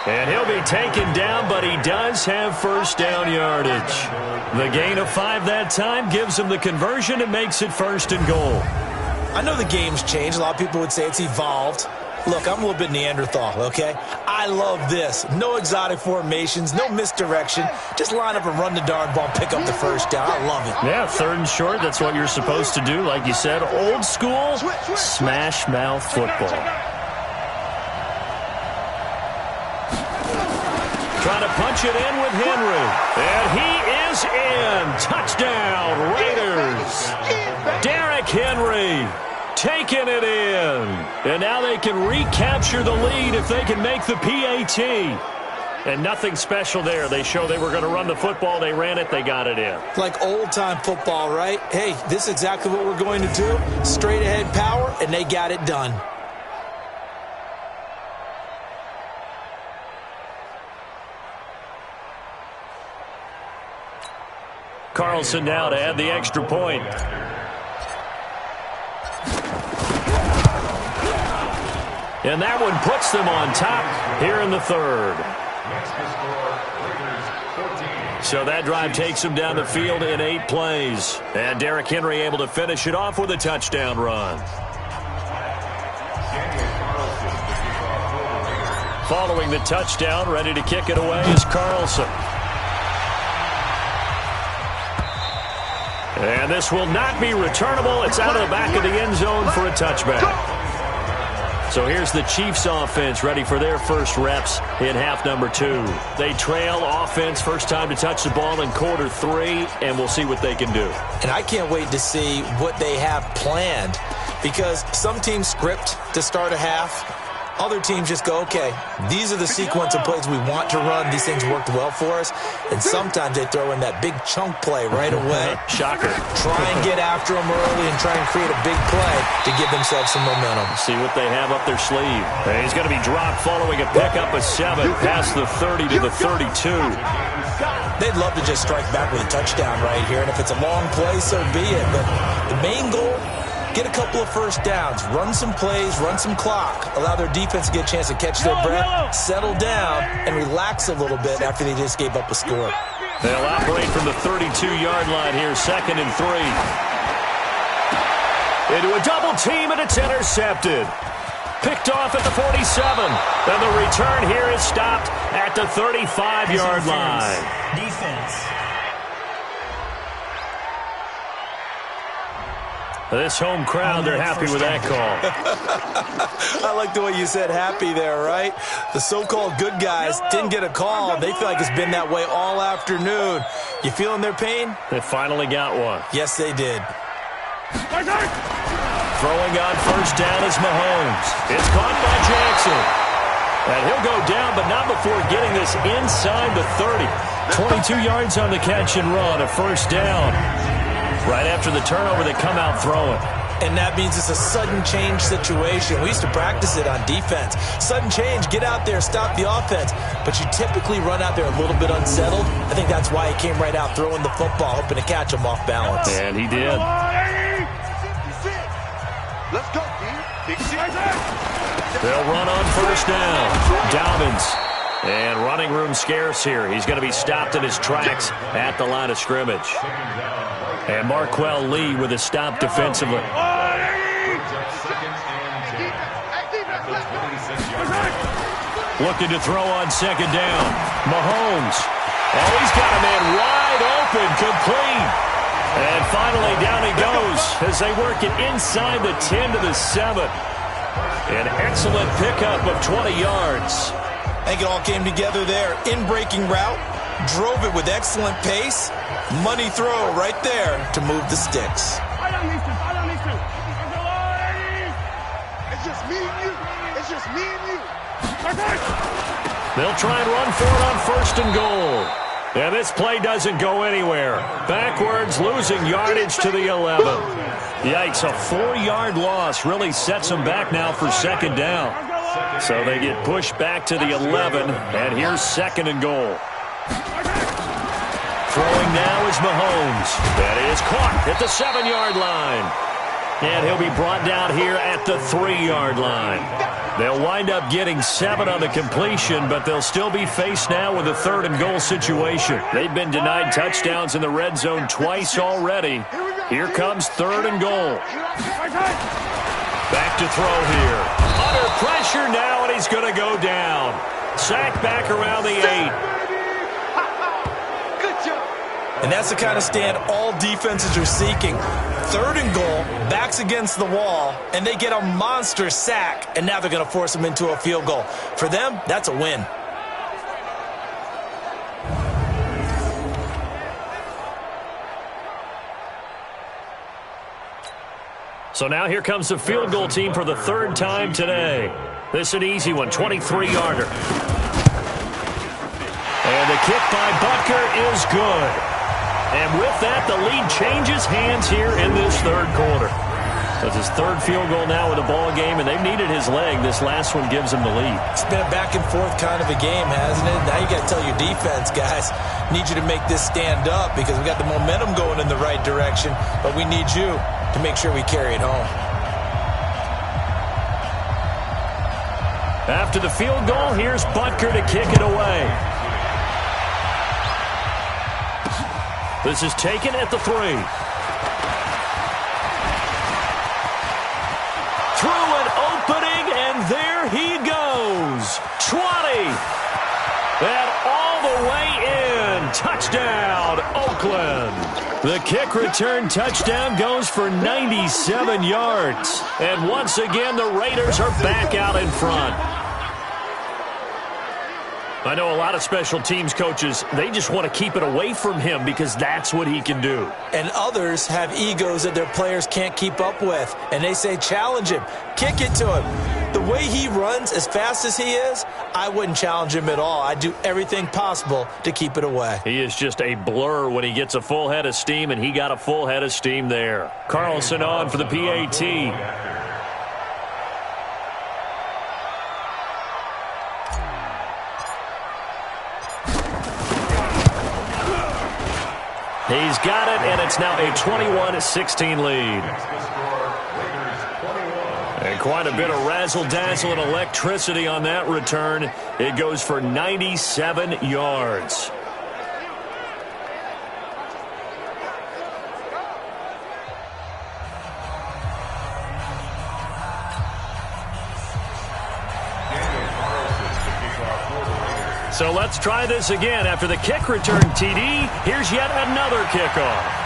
And he'll be taken down, but he does have first down yardage. The gain of 5 that time gives him the conversion and makes it first and goal. I know the game's changed. A lot of people would say it's evolved. Look, I'm a little bit Neanderthal, okay? I love this. No exotic formations, no misdirection. Just line up and run the darn ball, pick up the first down. I love it. Yeah, 3rd and short, that's what you're supposed to do. Like you said, old school, smash mouth football. Trying to punch it in with Henry. And he is in. Touchdown, Raiders. Derrick Henry taking it in. And now they can recapture the lead if they can make the PAT. And nothing special there. They show they were going to run the football. They ran it. They got it in. Like old-time football, right? Hey, this is exactly what we're going to do. Straight-ahead power, and they got it done. Carlson now to add the extra point. And that one puts them on top here in the 3rd. So that drive takes them down the field in 8 plays. And Derrick Henry able to finish it off with a touchdown run. Following the touchdown, ready to kick it away is Carlson. And this will not be returnable. It's out of the back of the end zone for a touchback. So here's the Chiefs offense ready for their first reps in half number 2. They trail offense first time to touch the ball in quarter 3, and we'll see what they can do. And I can't wait to see what they have planned because some teams script to start a half. Other teams just go, okay, these are the sequence of plays we want to run. These things worked well for us. And sometimes they throw in that big chunk play right away. Shocker. Try and get after them early and try and create a big play to give themselves some momentum. See what they have up their sleeve. And he's going to be dropped following a pickup of 7 past the 30 to the 32. They'd love to just strike back with a touchdown right here. And if it's a long play, so be it. But the main goal, get a couple of first downs, run some plays, run some clock, allow their defense to get a chance to catch their breath, settle down, and relax a little bit after they just gave up a score. They'll operate from the 32-yard line here, 2nd and 3. Into a double team, and it's intercepted. Picked off at the 47. And the return here is stopped at the 35-yard line. Defense. This home crowd, they're happy with that call. I like the way you said happy there, right? The so-called good guys didn't get a call. They feel like it's been that way all afternoon. You feeling their pain? They finally got one. Yes, they did. Throwing on first down is Mahomes. It's caught by Jackson. And he'll go down, but not before getting this inside the 30. 22 yards on the catch and run, a first down. Right after the turnover, they come out throwing. And that means it's a sudden change situation. We used to practice it on defense. Sudden change, get out there, stop the offense. But you typically run out there a little bit unsettled. I think that's why he came right out throwing the football, hoping to catch him off balance. And he did. Let's go, D. They'll run on first down. Dobbins. And running room scarce here. He's going to be stopped in his tracks at the line of scrimmage. And Marquell Lee with a stop defensively. Looking to throw on second down. Mahomes. Oh, he's got a man wide open, complete. And finally, down he goes as they work it inside the 10 to the 7. An excellent pickup of 20 yards. I think it all came together there. In-breaking route, drove it with excellent pace. Money throw right there to move the sticks. It's just me and you. It's just me and you. They'll try and run for it on first and goal. And this play doesn't go anywhere. Backwards, losing yardage to the 11. Yikes, a 4-yard loss really sets them back now for second down. So they get pushed back to the 11, and here's second and goal. Throwing now is Mahomes. That is caught at the 7-yard line. And he'll be brought down here at the 3-yard line. They'll wind up getting 7 on the completion, but they'll still be faced now with a 3rd and goal situation. They've been denied touchdowns in the red zone twice already. Here comes 3rd and goal. Back to throw here. Under pressure now, and he's going to go down. Sacked back around the 8. And that's the kind of stand all defenses are seeking. 3rd and goal, backs against the wall, and they get a monster sack, and now they're going to force them into a field goal. For them, that's a win. So now here comes the field goal team for the 3rd time today. This is an easy one, 23-yarder. And the kick by Butker is good. And with that, the lead changes hands here in this 3rd quarter. That's his 3rd field goal now with the ball game, and they've needed his leg. This last one gives him the lead. It's been a back-and-forth kind of a game, hasn't it? Now you got to tell your defense, guys, need you to make this stand up because we got the momentum going in the right direction, but we need you to make sure we carry it home. After the field goal, here's Butker to kick it away. This is taken at the 3. Through an opening, and there he goes. 20. And all the way in. Touchdown, Oakland. The kick return touchdown goes for 97 yards. And once again, the Raiders are back out in front. I know a lot of special teams coaches, they just want to keep it away from him because that's what he can do. And others have egos that their players can't keep up with. And they say, challenge him, kick it to him. The way he runs as fast as he is, I wouldn't challenge him at all. I'd do everything possible to keep it away. He is just a blur when he gets a full head of steam, and he got a full head of steam there. Carlson on for the PAT. He's got it, and it's now a 21-16 lead. And quite a bit of razzle-dazzle and electricity on that return. It goes for 97 yards. So let's try this again. After the kick return TD, here's yet another kickoff.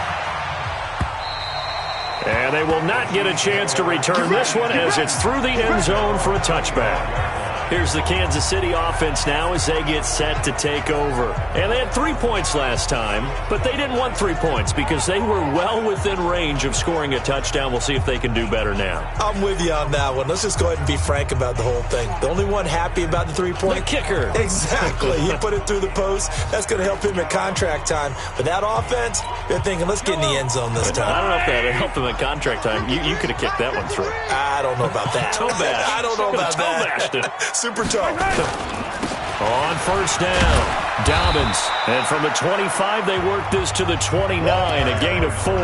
And they will not get a chance to return this one as it's through the end zone for a touchback. Here's the Kansas City offense now as they get set to take over. And they had 3 points last time, but they didn't want 3 points because they were well within range of scoring a touchdown. We'll see if they can do better now. I'm with you on that one. Let's just go ahead and be frank about the whole thing. The only one happy about the 3-point? The kicker. Exactly. He put it through the post. That's going to help him at contract time. But that offense, they're thinking, let's get in the end zone this time. I don't know if that helped him at contract time. You could have kicked that one through. I don't know about that. Toe bash. I don't know about that. Toe bashed it. Super toe. On first down, Dobbins. And from the 25, they work this to the 29, a gain of 4.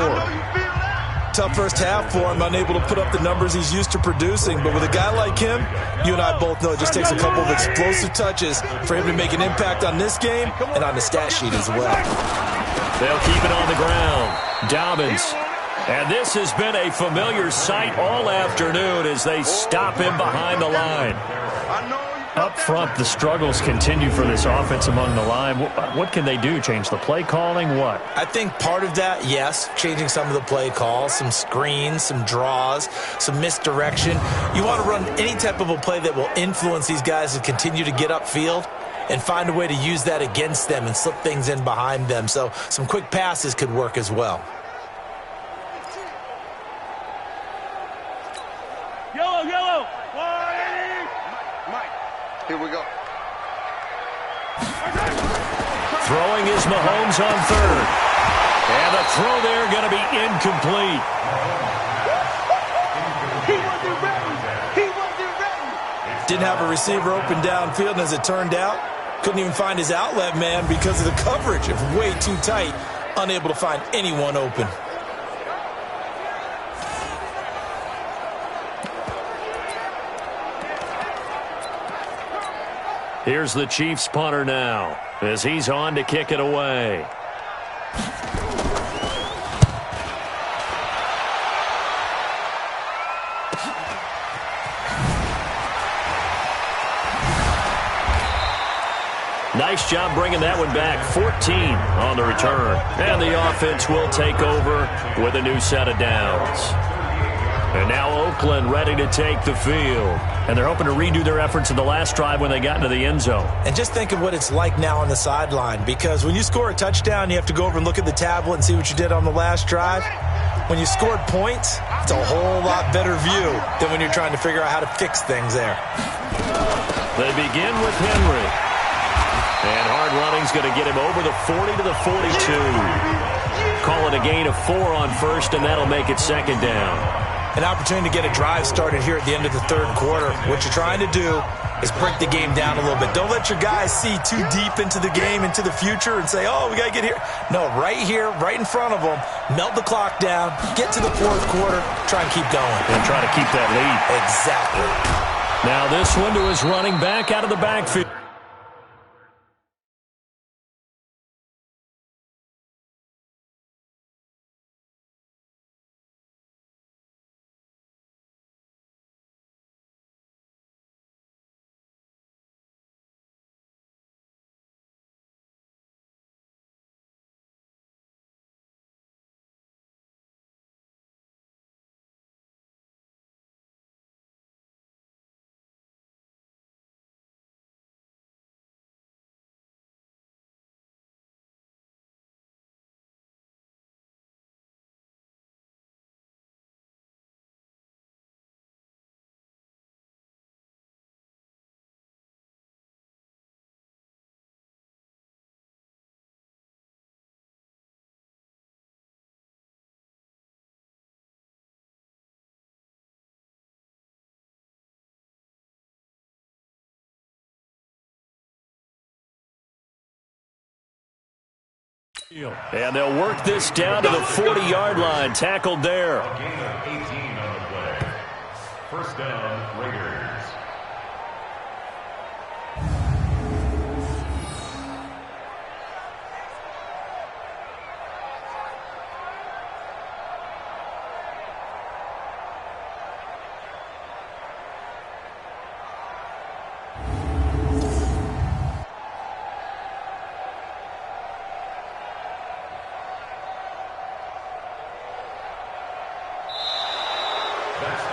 Tough first half for him, unable to put up the numbers he's used to producing. But with a guy like him, you and I both know it just takes a couple of explosive touches for him to make an impact on this game and on the stat sheet as well. They'll keep it on the ground. Dobbins. And this has been a familiar sight all afternoon as they stop him behind the line. Up front, the struggles continue for this offense among the line. What can they do? Change the play calling? What? I think part of that, yes, changing some of the play calls, some screens, some draws, some misdirection. You want to run any type of a play that will influence these guys to continue to get upfield and find a way to use that against them and slip things in behind them. So some quick passes could work as well. Yellow. Mike. Here we go. Throwing is Mahomes on third. And the throw there going to be incomplete. He wasn't ready. Didn't have a receiver open downfield, and as it turned out, couldn't even find his outlet man because of the coverage. It was way too tight, unable to find anyone open. Here's the Chiefs punter now as he's on to kick it away. Nice job bringing that one back. 14 on the return. And the offense will take over with a new set of downs. And now Oakland ready to take the field. And they're hoping to redo their efforts in the last drive when they got into the end zone. And just think of what it's like now on the sideline, because when you score a touchdown, you have to go over and look at the tablet and see what you did on the last drive. When you scored points, it's a whole lot better view than when you're trying to figure out how to fix things there. They begin with Henry. And hard running's going to get him over the 40 to the 42. Call it a gain of 4 on first, and that'll make it second down. An opportunity to get a drive started here at the end of the third quarter. What you're trying to do is break the game down a little bit. Don't let your guys see too deep into the game, into the future, and say, oh, we got to get here. No, right here, right in front of them, melt the clock down, get to the fourth quarter, try and keep going. And try to keep that lead. Exactly. Now this one to his running back out of the backfield. And they'll work this down to the 40-yard line. Tackled there. A gain of 18 on the play. First down, Raiders.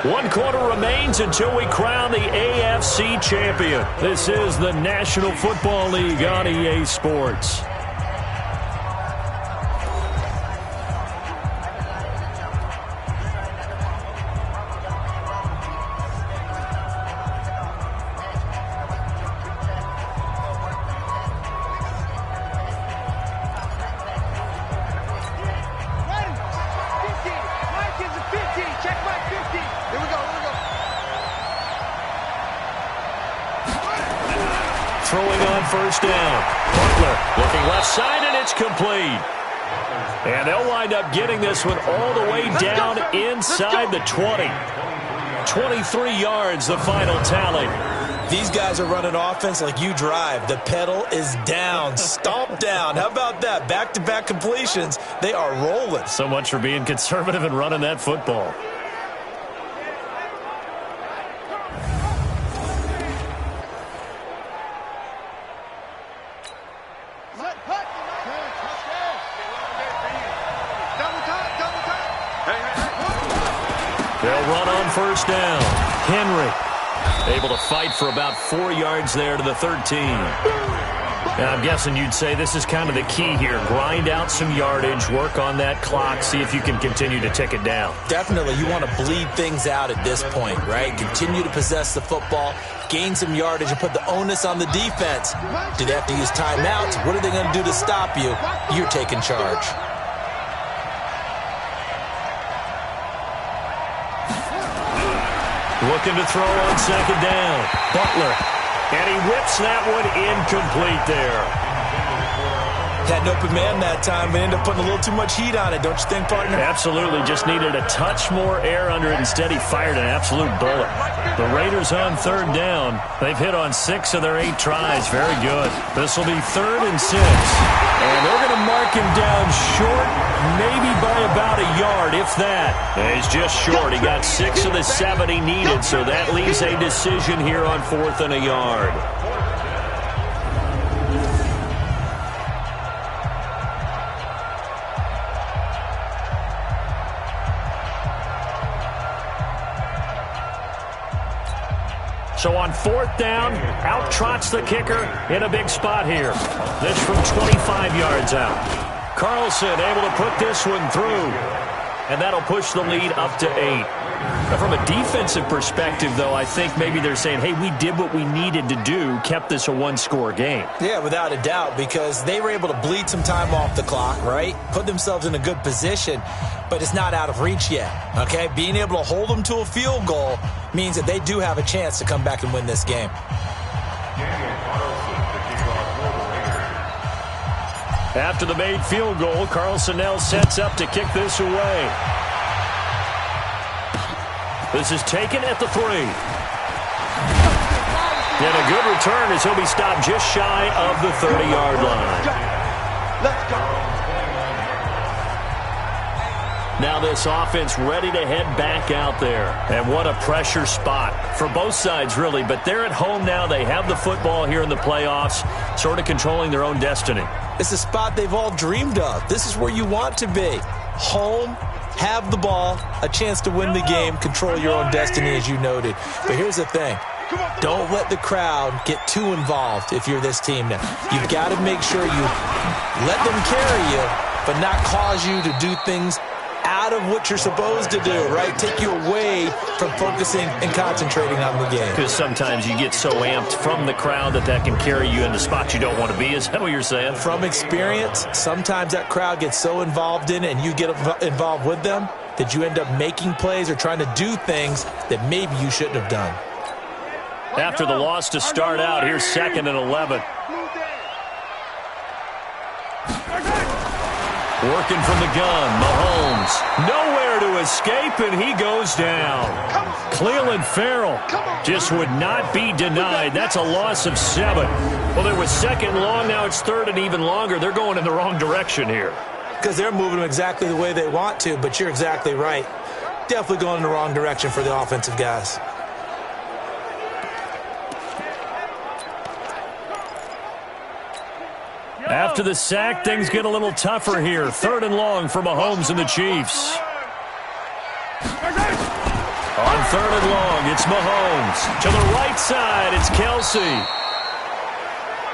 One quarter remains until we crown the AFC champion. This is the National Football League on EA Sports. Throwing on first down. Butler looking left side, and it's complete. And they'll wind up getting this one all the way down inside the 20. 23 yards, the final tally. These guys are running offense like you drive. The pedal is down, stomp down. How about that? Back-to-back completions. They are rolling. So much for being conservative and running that football. first down. Henry able to fight for about 4 yards there to the 13. Now, I'm guessing you'd say this is kind of the key here. Grind out some yardage, work on that clock, see if you can continue to tick it down. Definitely. You want to bleed things out at this point, right? Continue to possess the football, gain some yardage, and put the onus on the defense. Do they have to use timeouts? What are they going to do to stop you? You're taking charge. Looking to throw on second down. Butler. And he whips that one incomplete there. Had an open man that time, but ended up putting a little too much heat on it, don't you think, partner? Absolutely. Just needed a touch more air under it. Instead, he fired an absolute bullet. The Raiders on third down. They've hit on 6 of their 8 tries. Very good. This will be 3rd and 6. And they're going to mark him down short, maybe by about a yard, if that. And he's just short. He got 6 of the 7 he needed, so that leaves a decision here on 4th and a yard. So on 4th down, out trots the kicker in a big spot here. This from 25 yards out. Carlson able to put this one through. And that'll push the lead up to 8. Now, from a defensive perspective, though, I think maybe they're saying, hey, we did what we needed to do, kept this a 1-score game. Yeah, without a doubt, because they were able to bleed some time off the clock, right? Put themselves in a good position, but it's not out of reach yet, okay? Being able to hold them to a field goal means that they do have a chance to come back and win this game. After the made field goal, Carlson now sets up to kick this away. This is taken at the 3. And a good return as he'll be stopped just shy of the 30-yard line. Let's go. Now this offense ready to head back out there. And what a pressure spot for both sides, really. But they're at home now. They have the football here in the playoffs, sort of controlling their own destiny. It's a spot they've all dreamed of. This is where you want to be. Home, have the ball, a chance to win the game, control your own destiny, as you noted. But here's the thing. Don't let the crowd get too involved if you're this team now. You've got to make sure you let them carry you, but not cause you to do things out of what you're supposed to do, right? Take you away from focusing and concentrating on the game. Because sometimes you get so amped from the crowd that can carry you into spots you don't want to be. Is that what you're saying? From experience, sometimes that crowd gets so involved in it and you get involved with them that you end up making plays or trying to do things that maybe you shouldn't have done. After the loss to start out, here's 2nd and 11. Working from the gun, Mahomes. Nowhere to escape, and he goes down. Cleveland Farrell just would not be denied. That's a loss of 7. Well, there was 2nd long. Now it's 3rd and even longer. They're going in the wrong direction here. Because they're moving them exactly the way they want to, but you're exactly right. Definitely going in the wrong direction for the offensive guys. After the sack, things get a little tougher here. 3rd and long for Mahomes and the Chiefs. On 3rd and long, it's Mahomes. To the right side, it's Kelsey.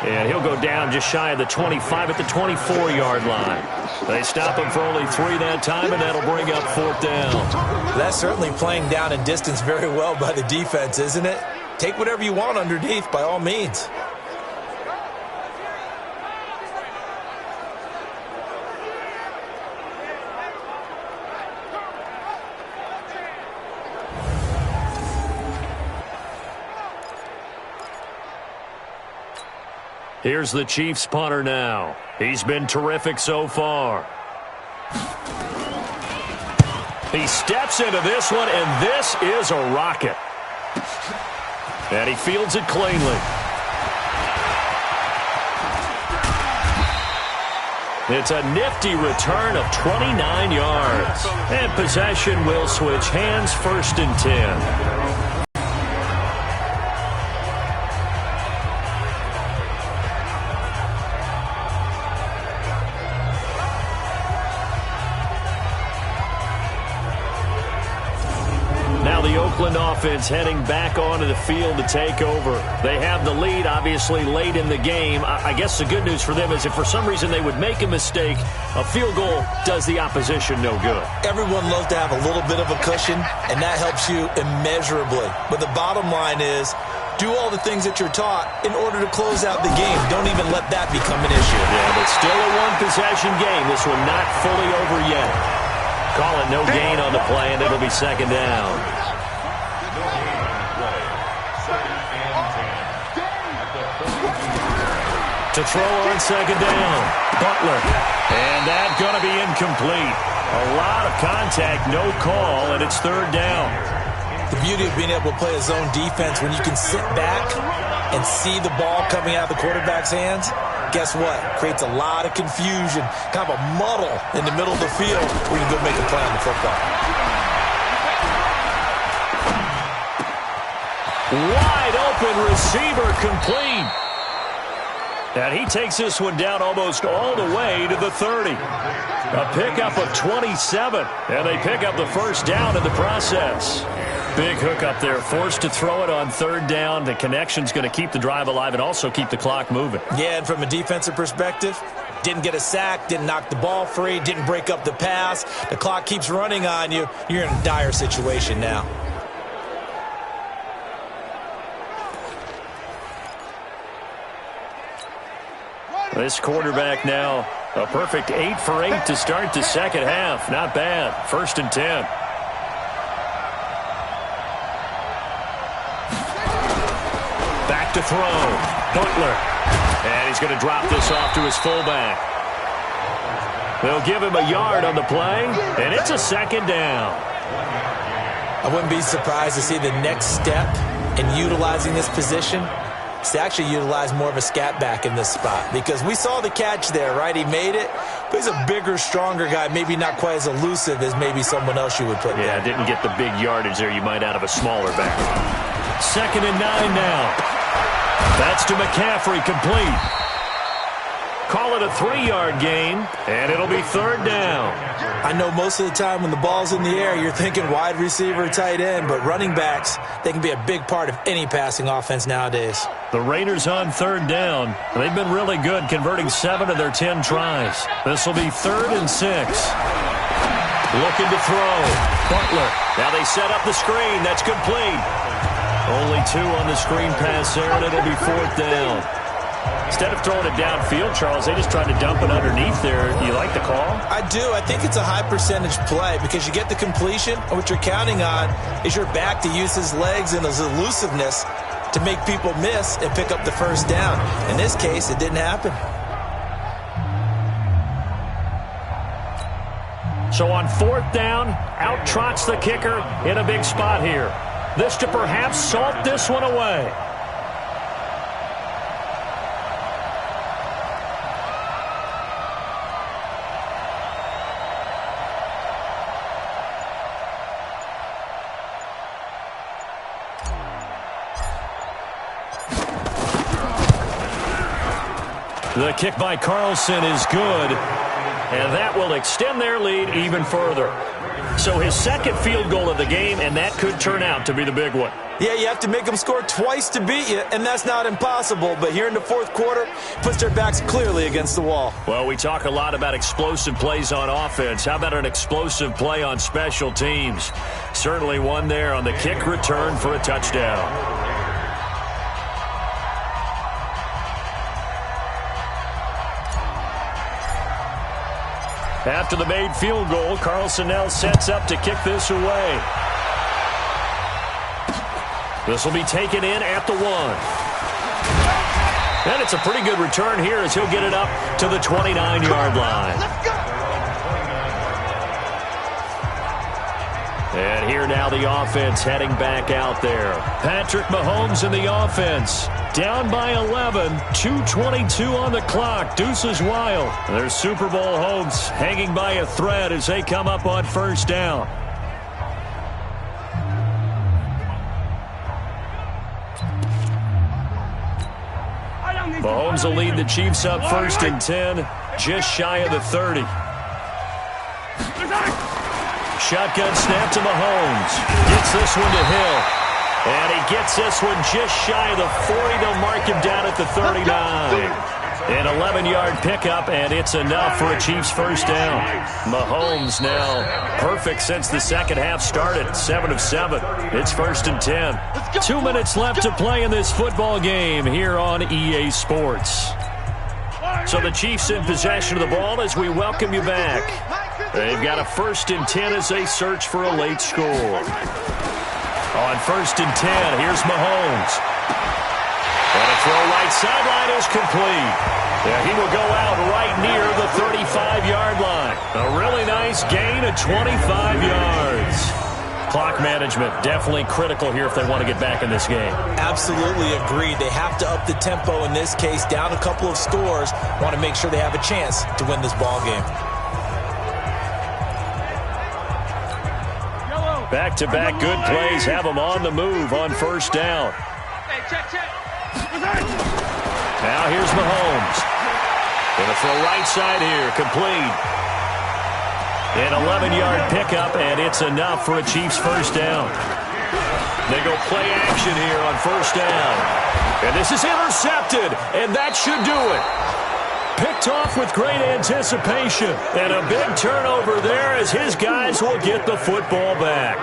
And he'll go down just shy of the 25 at the 24-yard line. They stop him for only 3 that time, and that'll bring up 4th down. That's certainly playing down in distance very well by the defense, isn't it? Take whatever you want underneath, by all means. Here's the Chiefs punter now. He's been terrific so far. He steps into this one, and this is a rocket. And he fields it cleanly. It's a nifty return of 29 yards. And possession will switch hands, 1st and 10. offense heading back onto the field to take over. They have the lead, obviously, late in the game. I guess the good news for them is if for some reason they would make a mistake, a field goal does the opposition no good. Everyone loves to have a little bit of a cushion, and that helps you immeasurably. But the bottom line is, do all the things that you're taught in order to close out the game. Don't even let that become an issue. Yeah, but still a one-possession game. This one not fully over yet. Call it no gain on the play, and it'll be second down. To throw on second down, Butler. And that's going to be incomplete. A lot of contact, no call, and it's third down. The beauty of being able to play a zone defense when you can sit back and see the ball coming out of the quarterback's hands, guess what? Creates a lot of confusion, kind of a muddle in the middle of the field where you can go make a play on the football. Wide open receiver complete. And he takes this one down almost all the way to the 30. A pickup of 27, and they pick up the first down in the process. Big hook up there, forced to throw it on third down. The connection's going to keep the drive alive and also keep the clock moving. Yeah, and from a defensive perspective, didn't get a sack, didn't knock the ball free, didn't break up the pass. The clock keeps running on you. You're in a dire situation now. This quarterback now, a perfect 8 for 8 to start the second half. Not bad. 1st and 10. Back to throw. Butler. And he's going to drop this off to his fullback. They'll give him a yard on the play, and it's a second down. I wouldn't be surprised to see the next step in utilizing this position is to actually utilize more of a scat back in this spot, because we saw the catch there, right? He made it, but he's a bigger, stronger guy, maybe not quite as elusive as maybe someone else you would put there. Yeah, didn't get the big yardage there you might out of a smaller back. 2nd and 9 now. That's to McCaffrey, complete. Call it a 3-yard gain, and it'll be third down. I know most of the time when the ball's in the air, you're thinking wide receiver, tight end, but running backs, they can be a big part of any passing offense nowadays. The Raiders on third down. They've been really good, converting 7 of their 10 tries. This will be 3rd and 6. Looking to throw. Butler. Now they set up the screen. That's complete. Only 2 on the screen pass there, and it'll be 4th down. Instead of throwing it downfield, Charles, they just tried to dump it underneath there. You like the call? I do. I think it's a high percentage play because you get the completion, and what you're counting on is your back to use his legs and his elusiveness to make people miss and pick up the first down. In this case, it didn't happen. So on 4th down, out trots the kicker in a big spot here. This to perhaps salt this one away. The kick by Carlson is good, and that will extend their lead even further. So his second field goal of the game, and that could turn out to be the big one. Yeah, you have to make them score twice to beat you, and that's not impossible. But here in the 4th quarter, puts their backs clearly against the wall. Well, we talk a lot about explosive plays on offense. How about an explosive play on special teams? Certainly one there on the kick return for a touchdown. After the made field goal, Carlson now sets up to kick this away. This will be taken in at the 1. And it's a pretty good return here as he'll get it up to the 29-yard line. And here now the offense heading back out there. Patrick Mahomes in the offense. Down by 11, 2:22 on the clock. Deuces wild. Their Super Bowl hopes hanging by a thread as they come up on first down. Mahomes will lead the Chiefs up 1st and 10, just shy of the 30. Shotgun snap to Mahomes. Gets this one to Hill. And he gets this one just shy of the 40. They'll mark him down at the 39. An 11-yard pickup, and it's enough for a Chiefs first down. Mahomes now perfect since the second half started, 7 of 7. It's 1st and 10. 2 minutes left to play in this football game here on EA Sports. So the Chiefs in possession of the ball as we welcome you back. They've got a 1st and 10 as they search for a late score. On 1st and 10, here's Mahomes. And a throw right sideline is complete. Yeah, he will go out right near the 35-yard line. A really nice gain of 25 yards. Clock management definitely critical here if they want to get back in this game. Absolutely agreed. They have to up the tempo in this case, down a couple of scores. Want to make sure they have a chance to win this ball game. Back-to-back good plays have them on the move on 1st down. Now here's Mahomes. Gonna throw right side here, complete. An 11-yard pickup, and it's enough for a Chiefs first down. They go play action here on 1st down. And this is intercepted, and that should do it. Picked off with great anticipation. And a big turnover there as his guys will get the football back.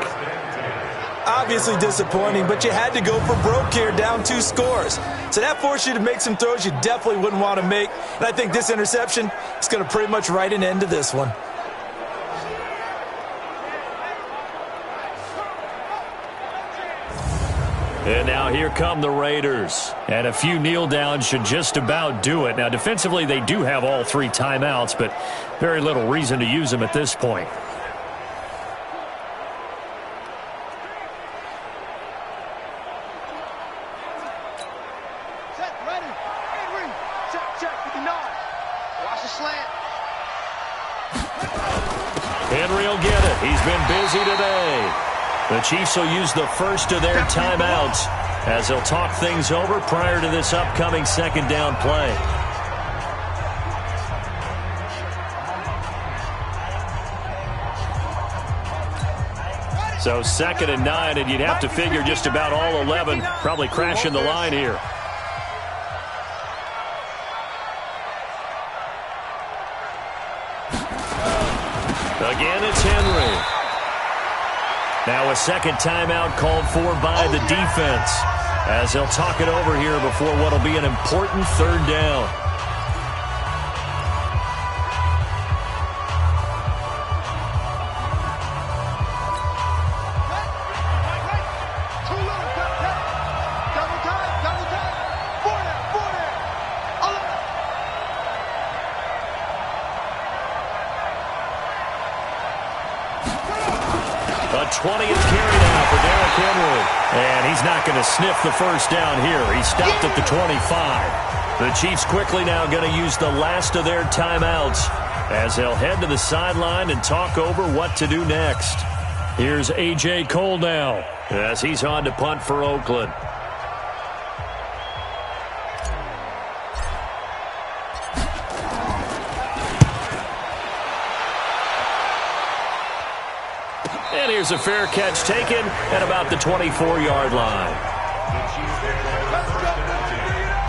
Obviously disappointing, but you had to go for broke here, down 2 scores. So that forced you to make some throws you definitely wouldn't want to make. And I think this interception is going to pretty much write an end to this one. And now here come the Raiders. And a few kneel downs should just about do it. Now defensively they do have all 3 timeouts, but very little reason to use them at this point. Henry will get it. He's been busy today. The Chiefs will use the first of their timeouts as they'll talk things over prior to this upcoming 2nd down play. So 2nd and 9, and you'd have to figure just about all 11 probably crashing the line here. Again, it's Henry. Now a 2nd timeout called for by the defense as they'll talk it over here before what will be an important 3rd down. A 20th carry now for Derrick Henry. And he's not going to sniff the first down here. He stopped at the 25. The Chiefs quickly now going to use the last of their timeouts as they'll head to the sideline and talk over what to do next. Here's A.J. Cole now as he's on to punt for Oakland. And here's a fair catch taken at about the 24-yard line.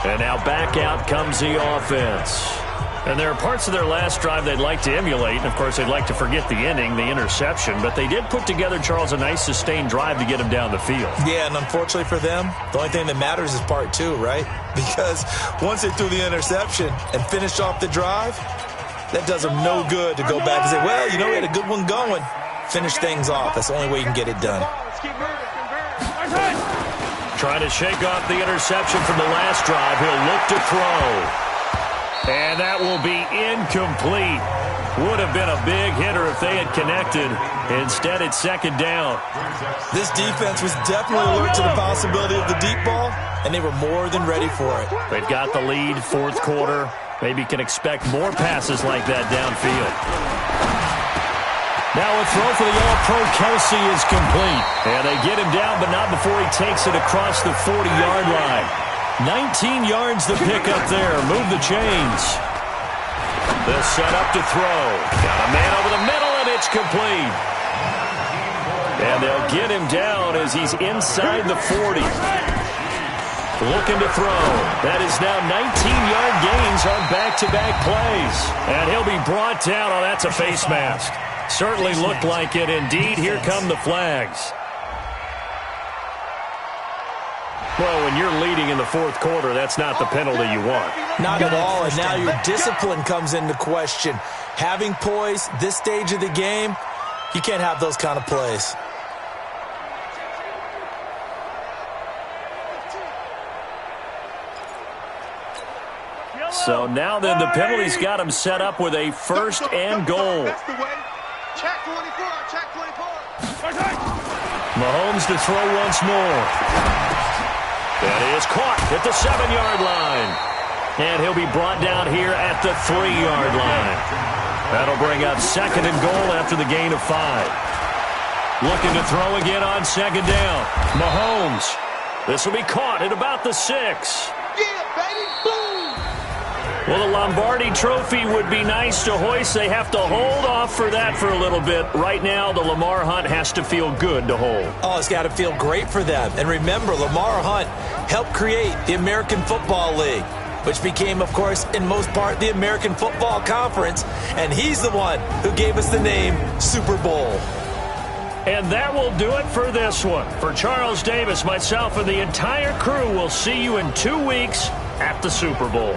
And now back out comes the offense. And there are parts of their last drive they'd like to emulate. And, of course, they'd like to forget the ending, the interception. But they did put together, Charles, a nice sustained drive to get them down the field. Yeah, and unfortunately for them, the only thing that matters is part 2, right? Because once they threw the interception and finished off the drive, that does them no good to go back and say, well, you know, we had a good one going. Finish things off. That's the only way you can get it done. Trying to shake off the interception from the last drive. He'll look to throw. And that will be incomplete. Would have been a big hitter if they had connected. Instead, it's 2nd down. This defense was definitely alert to the possibility of the deep ball, and they were more than ready for it. They've got the lead, 4th quarter. Maybe can expect more passes like that downfield. Now a throw for the All-Pro Kelsey is complete. And they get him down, but not before he takes it across the 40-yard line. 19 yards to pick up there. Move the chains. The set up to throw. Got a man over the middle, and it's complete. And they'll get him down as he's inside the 40. Looking to throw. That is now 19-yard gains on back-to-back plays. And he'll be brought down. Oh, that's a face mask. Certainly looked like it. Indeed, here come the flags. Well, when you're leading in the fourth quarter, that's not the penalty you want. Not at all, and now your discipline comes into question. Having poise this stage of the game, you can't have those kind of plays. So now then the penalty's got him set up with a first and goal. Check 24, check 24. Mahomes to throw once more. That is caught at the 7-yard line. And he'll be brought down here at the 3-yard line. That'll bring up second and goal after the gain of 5. Looking to throw again on second down. Mahomes. This will be caught at about the 6. Yeah, baby, boom! Well, the Lombardi Trophy would be nice to hoist. They have to hold off for that for a little bit. Right now, the Lamar Hunt has to feel good to hold. Oh, it's got to feel great for them. And remember, Lamar Hunt helped create the American Football League, which became, of course, in most part, the American Football Conference. And he's the one who gave us the name Super Bowl. And that will do it for this one. For Charles Davis, myself, and the entire crew, we'll see you in 2 weeks at the Super Bowl.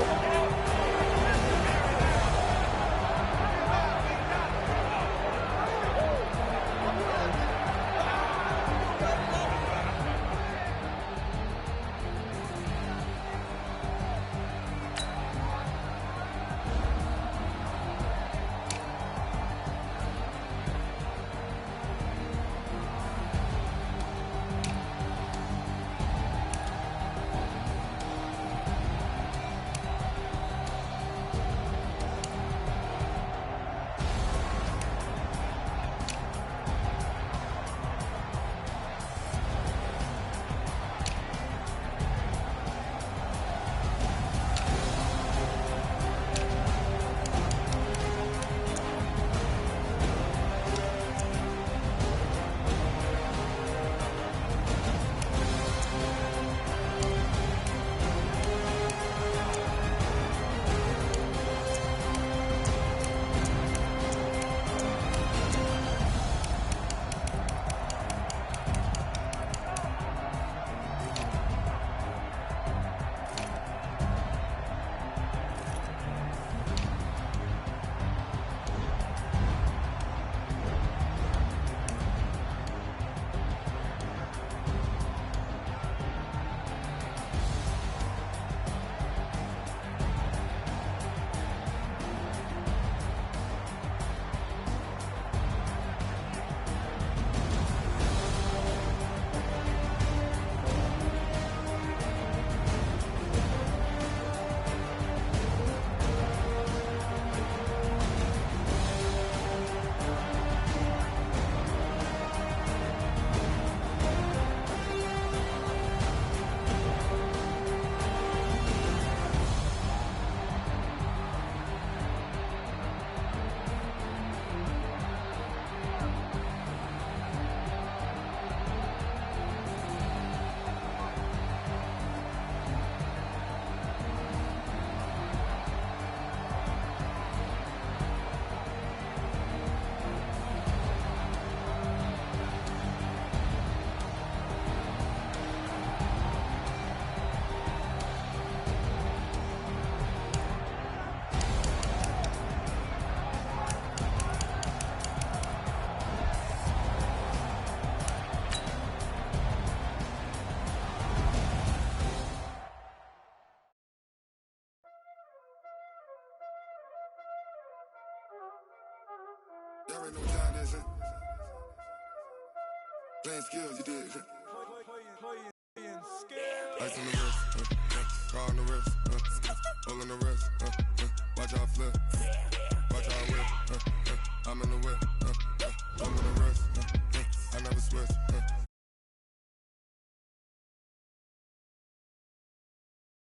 There ain't no time, that's it. Playing skills, you did. Ice on the wrist, car on the wrist, hole in the wrist, watch out flip, watch out whip, I'm in the whip, I'm in the wrist, I never switch.